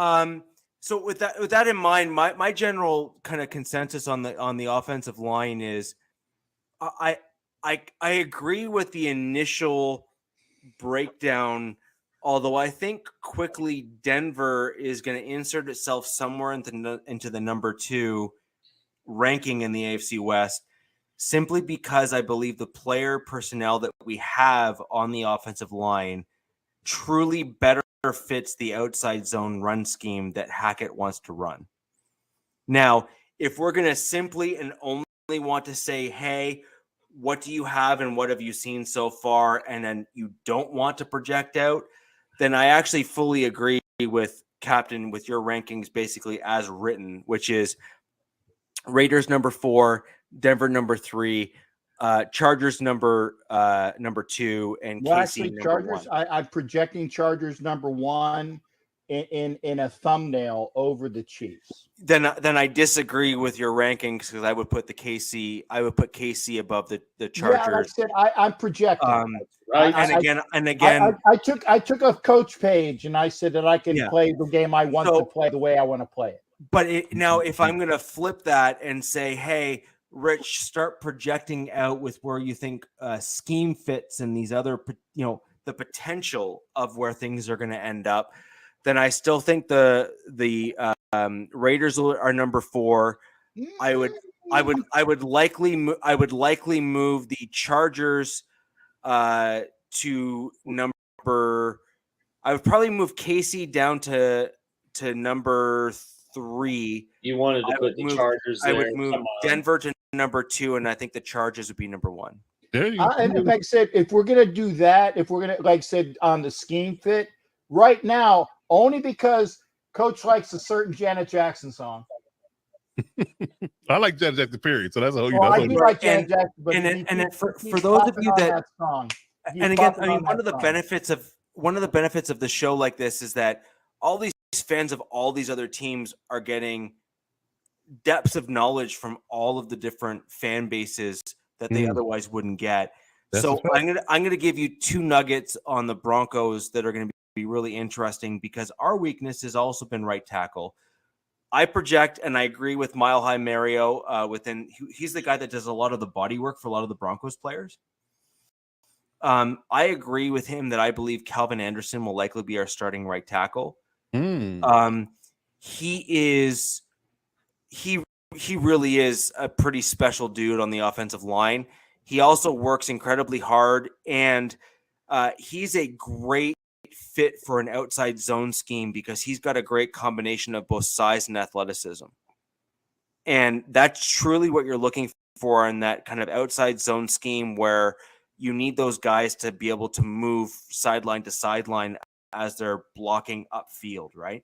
with that in mind, my general kind of consensus on the offensive line is I agree with the initial breakdown, although I think quickly Denver is going to insert itself somewhere into the number 2 ranking in the AFC West, simply because I believe the player personnel that we have on the offensive line truly better fits the outside zone run scheme that Hackett wants to run. Now, if we're going to simply and only want to say, hey, what do you have and what have you seen so far, and then you don't want to project out, then I actually fully agree with Captain with your rankings basically as written, which is Raiders number 4, Denver number 3, Chargers number 2, and KC Actually, number Chargers. 1. I'm projecting Chargers number 1 in a thumbnail over the Chiefs. Then I disagree with your rankings because I would put KC above the Chargers. Yeah, like I said, I'm projecting. Right. And again, I took a coach page and I said that I can play the game I want to play the way I want to play it. But now, if I'm going to flip that and say, hey, Rich, start projecting out with where you think scheme fits and these other, the potential of where things are going to end up, then I still think the Raiders are number 4. I would likely move the Chargers to number. I would probably move KC down to number 3. You wanted to put the Chargers there. I would move Denver to number 2, and I think the Chargers would be number 1. There you go. And like I said, if we're gonna do that, if we're gonna, like I said, on the scheme fit right now, only because Coach likes a certain Janet Jackson song. I like Janet Jackson, period. So that's a whole. I do like Janet Jackson, but for those of you that song, and again, I mean, one of the benefits of the show like this is that all these fans of all these other teams are getting depths of knowledge from all of the different fan bases that they otherwise wouldn't get. So I'm gonna give you 2 nuggets on the Broncos that are going to be really interesting because our weakness has also been right tackle. I project, and I agree with Mile High Mario. He's the guy that does a lot of the body work for a lot of the Broncos players. I agree with him that I believe Calvin Anderson will likely be our starting right tackle. He really is a pretty special dude on the offensive line. He also works incredibly hard, and he's a great fit for an outside zone scheme because he's got a great combination of both size and athleticism. And that's truly what you're looking for in that kind of outside zone scheme where you need those guys to be able to move sideline to sideline as they're blocking upfield, right?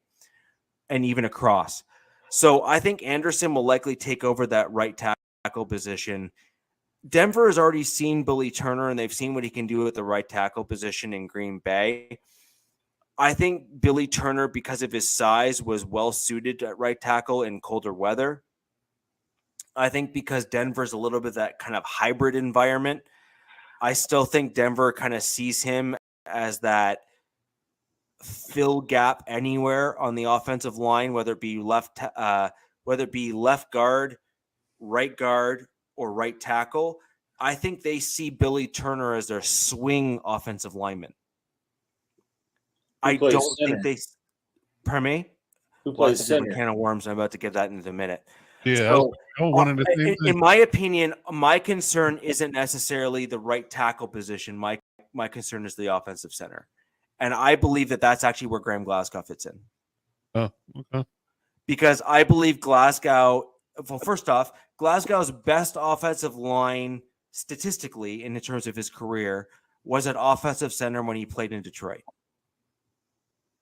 And even across. So I think Anderson will likely take over that right tackle position. Denver has already seen Billy Turner, and they've seen what he can do at the right tackle position in Green Bay. I think Billy Turner, because of his size, was well suited at right tackle in colder weather. I think because Denver's a little bit that kind of hybrid environment, I still think Denver kind of sees him as that fill gap anywhere on the offensive line, whether it be left guard, right guard, or right tackle. I think they see Billy Turner as their swing offensive lineman. I don't think they. Pardon me? Who plays center? Can of worms. I'm about to get that in a minute. Yeah. So, in my opinion, my concern isn't necessarily the right tackle position. My concern is the offensive center, and I believe that that's actually where Graham Glasgow fits in. Oh, okay. Because I believe Glasgow. Well, first off, Glasgow's best offensive line statistically, in terms of his career, was at offensive center when he played in Detroit.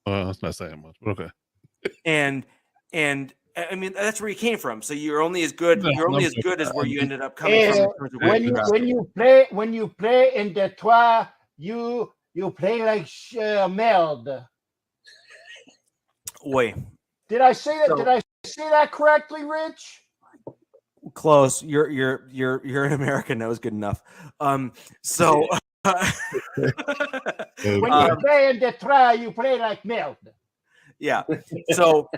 That's not saying much, but okay. And I mean, that's where you came from. So you're only as good. You're only as good as where you ended up coming Hey, from. In terms of where when you play in Detroit, you play like merde. Wait, Did I say that? So- Did I say that correctly, Rich? close. You're an American. That was good enough. So When you play in Detroit, you play like merde. yeah. So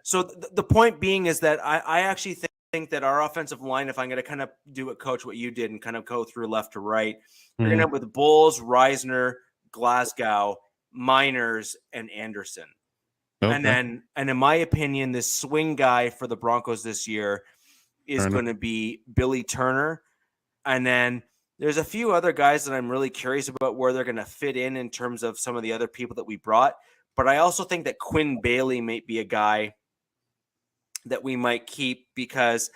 the point being is that I actually think that our offensive line, if I'm going to kind of do it, Coach, what you did and kind of go through left to right, you're going to have with Bulls, Reisner, Glasgow, Miners, and Anderson. Okay. And in my opinion, this swing guy for the Broncos this year is going to be Billy Turner. And then there's a few other guys that I'm really curious about where they're going to fit in terms of some of the other people that we brought. But I also think that Quinn Bailey might be a guy that we might keep because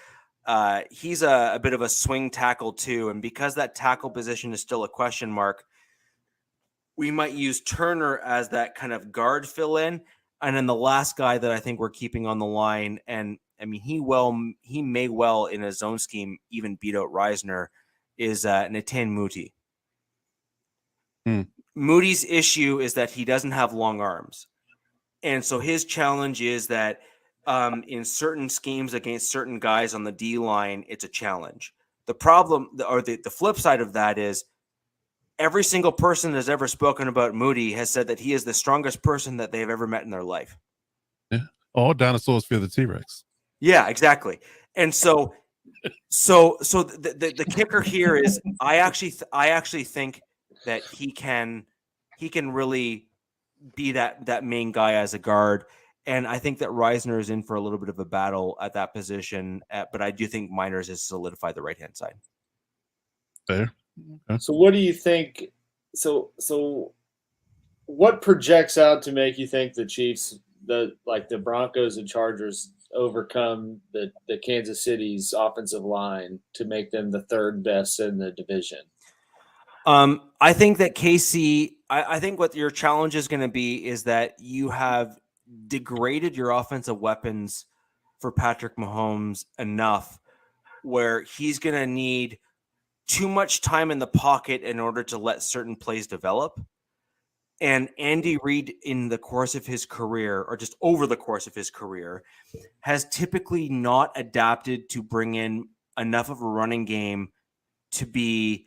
he's a bit of a swing tackle too. And because that tackle position is still a question mark, we might use Turner as that kind of guard fill in. And then the last guy that I think we're keeping on the line, and I mean, he may well in a zone scheme even beat out Reisner, is Natan Moody. Moody's issue is that he doesn't have long arms. And so his challenge is that in certain schemes against certain guys on the D line, it's a challenge. The problem, or the flip side of that is every single person that has ever spoken about Moody has said that he is the strongest person that they've ever met in their life. Yeah. All dinosaurs fear the T-Rex. Yeah, exactly. And so the kicker here is I actually think that he can really be that main guy as a guard. And I think that Reisner is in for a little bit of a battle at that position. But I do think Miners has solidified the right-hand side. Fair. Okay. So what do you think? So what projects out to make you think the Chiefs, the Broncos and Chargers overcome the Kansas City's offensive line to make them the third best in the division? I think that KC, I think what your challenge is going to be is that you have degraded your offensive weapons for Patrick Mahomes enough where he's going to need too much time in the pocket in order to let certain plays develop. And Andy Reid in the course of his career, or just over the course of his career, has typically not adapted to bring in enough of a running game to be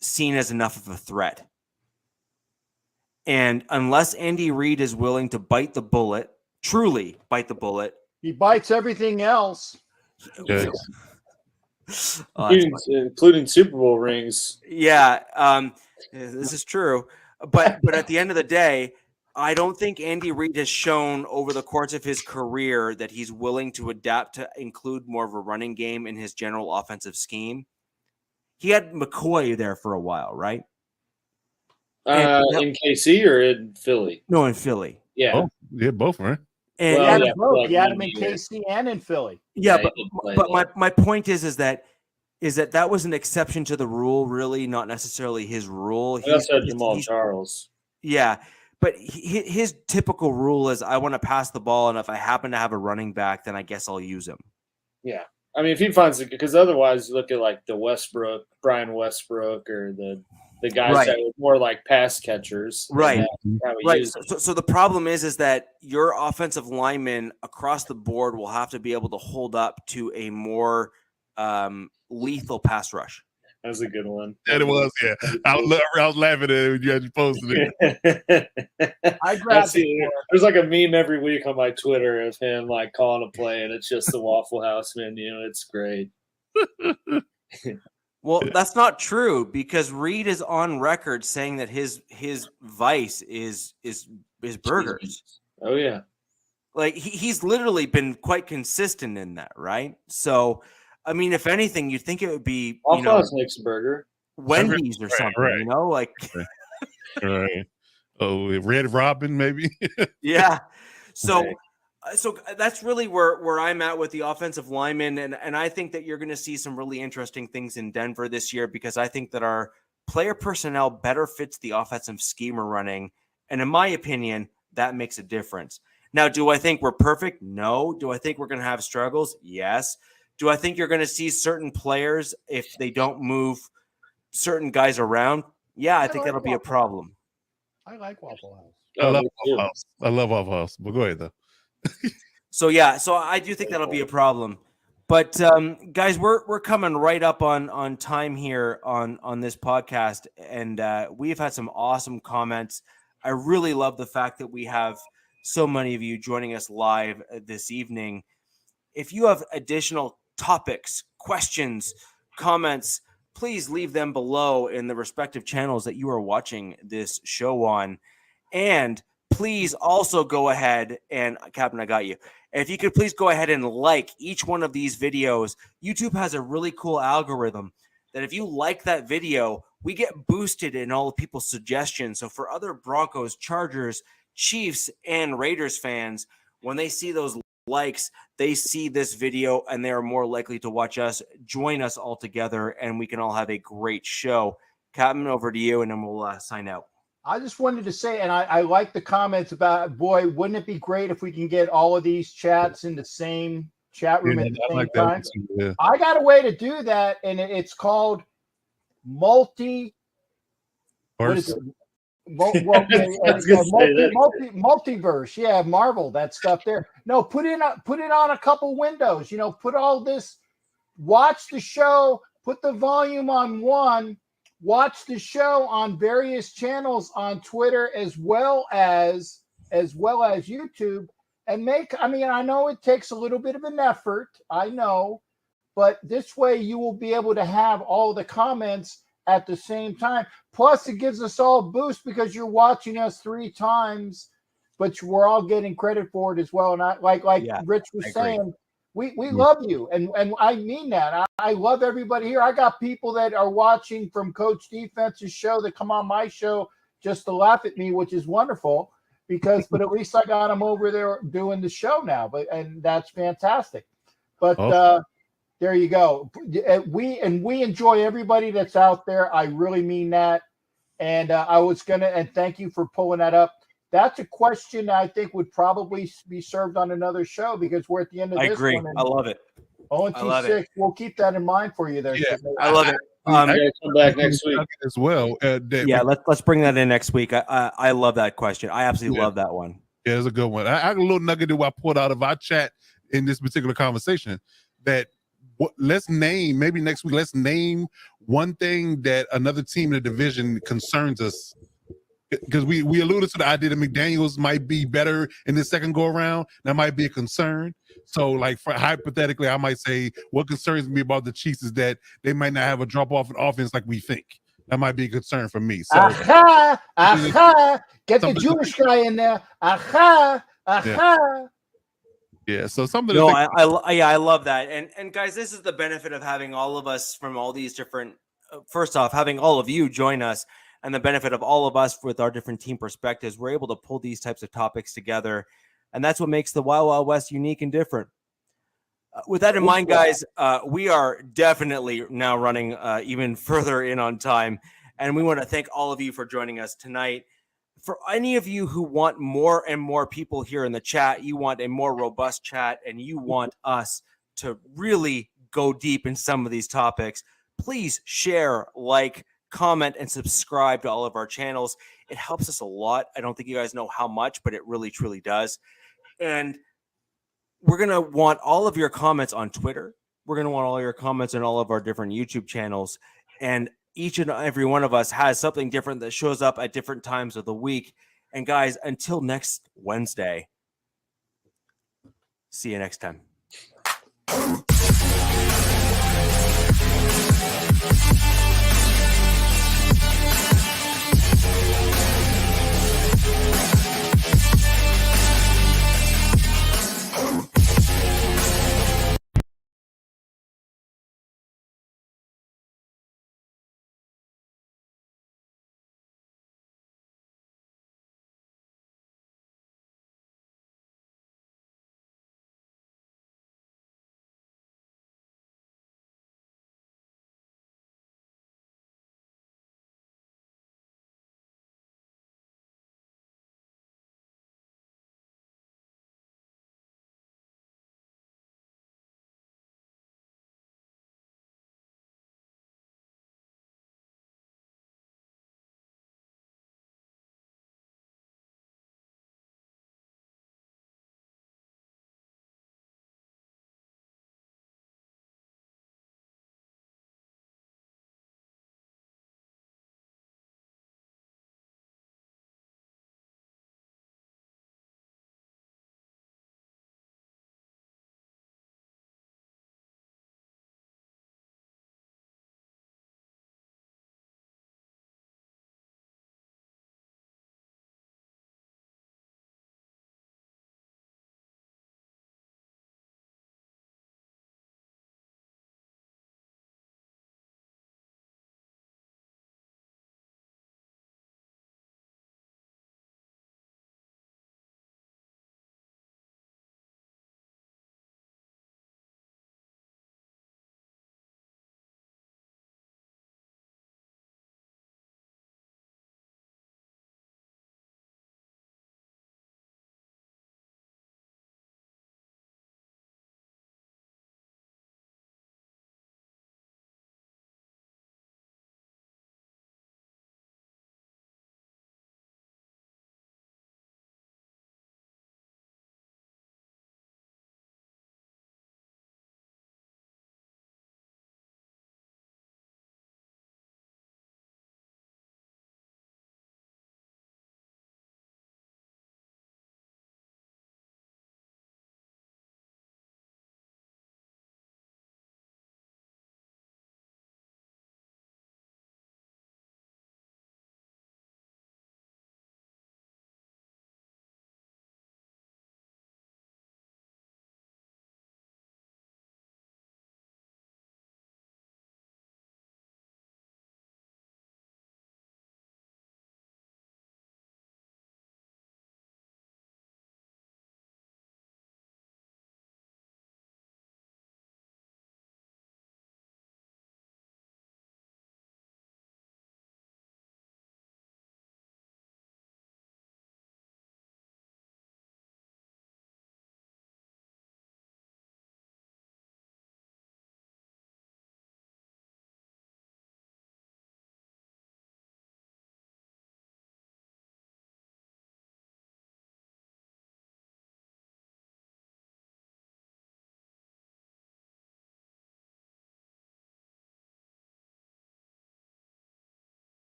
seen as enough of a threat. And unless Andy Reid is willing to bite the bullet, truly bite the bullet. He bites everything else. Yes. Including Super Bowl rings. Yeah, this is true. But at the end of the day, I don't think Andy Reid has shown over the course of his career that he's willing to adapt to include more of a running game in his general offensive scheme. He had McCoy there for a while, right? In KC or in Philly? No, in Philly. Yeah. Oh, yeah, both, right? And Well, Yeah, yeah, he had him like in KC and in Philly. yeah, he did play but there. my point is that was an exception to the rule, really, not necessarily his rule. I also had Jamal Charles. Yeah, but his typical rule is I want to pass the ball, and if I happen to have a running back, then I guess I'll use him. Yeah. I mean, if he finds it, because otherwise you look at like the Brian Westbrook, or the guys Right. that were more like pass catchers. Right. How he Right. used it. So the problem is that your offensive linemen across the board will have to be able to hold up to a more lethal pass rush. That was a good one. That it was, yeah. I was laughing at it when you had posted it. I grabbed it. There's like a meme every week on my Twitter of him like calling a play, and it's just the Waffle House menu. It's great. Well, that's not true because Reed is on record saying that his vice is burgers. Oh yeah. Like he's literally been quite consistent in that, right? So, I mean, if anything, you'd think it would be Waffle House makes a burger. Wendy's or something, right. you know, like Right. Oh, Red Robin, maybe. yeah. So that's really where I'm at with the offensive linemen, and I think that you're going to see some really interesting things in Denver this year because I think that our player personnel better fits the offensive scheme we're running, and in my opinion, that makes a difference. Now, do I think we're perfect? No. Do I think we're going to have struggles? Yes. Do I think you're going to see certain players, if they don't move certain guys around? Yeah, I think that'll be a problem. I like Waffle House. I love Waffle House. I love Waffle House. But go ahead, though. So I do think that'll be a problem. But guys, we're coming right up on time here on this podcast, and we've had some awesome comments. I really love the fact that we have so many of you joining us live this evening. If you have additional topics, questions, comments, please leave them below in the respective channels that you are watching this show on. And please also go ahead and, Captain, I got you. If you could please go ahead and like each one of these videos. YouTube has a really cool algorithm that if you like that video, we get boosted in all of people's suggestions. So for other Broncos, Chargers, Chiefs, and Raiders fans, when they see those likes, they see this video and they're more likely to watch us, join us all together, and we can all have a great show. Captain, over to you, and then we'll sign out. I just wanted to say, and I like the comments about, boy, wouldn't it be great if we can get all of these chats in the same chat room at the same time? Yeah. I got a way to do that, and it's called multiverse. Yeah, Marvel, that stuff there. No, put it on a couple windows. Put all this. Watch the show. Put the volume on one. Watch the show on various channels on Twitter as well as YouTube, and I know it takes a little bit of an effort, I know, but this way you will be able to have all the comments at the same time. Plus, it gives us all a boost because you're watching us 3 times, but we're all getting credit for it as well. And Rich was saying, we love you, and I mean that. I love everybody here. I got people that are watching from Coach Defense's show that come on my show just to laugh at me, which is wonderful but at least I got them over there doing the show now. And that's fantastic. But there you go. We enjoy everybody that's out there. I really mean that. And and thank you for pulling that up. That's a question that I think would probably be served on another show because we're at the end of this. I agree. I love it. 0-6. We'll keep that in mind for you there. Yeah, I love it. Come back next week as well. Let's bring that in next week. I love that question. I absolutely love that one. Yeah, it's a good one. I got a little nugget that I pulled out of our chat in this particular conversation that maybe next week, let's name one thing that another team in the division concerns us. Because we alluded to the idea that McDaniels might be better in the second go around. That might be a concern. So, hypothetically, I might say what concerns me about the Chiefs is that they might not have a drop off in offense like we think. That might be a concern for me. So, get the Jewish guy in there. Yeah. So something. No, I love that. And guys, this is the benefit of having all of us from all these different. First off, having all of you join us. And the benefit of all of us with our different team perspectives, we're able to pull these types of topics together. And that's what makes the Wild Wild West unique and different. With that in mind, guys, we are definitely now running even further in on time. And we want to thank all of you for joining us tonight. For any of you who want more and more people here in the chat, you want a more robust chat, and you want us to really go deep in some of these topics, please share, comment, and subscribe to all of our channels. It helps us a lot. I don't think you guys know how much, but it really, truly does. And we're going to want all of your comments on Twitter. We're going to want all your comments on all of our different YouTube channels. And each and every one of us has something different that shows up at different times of the week. And guys, until next Wednesday, see you next time.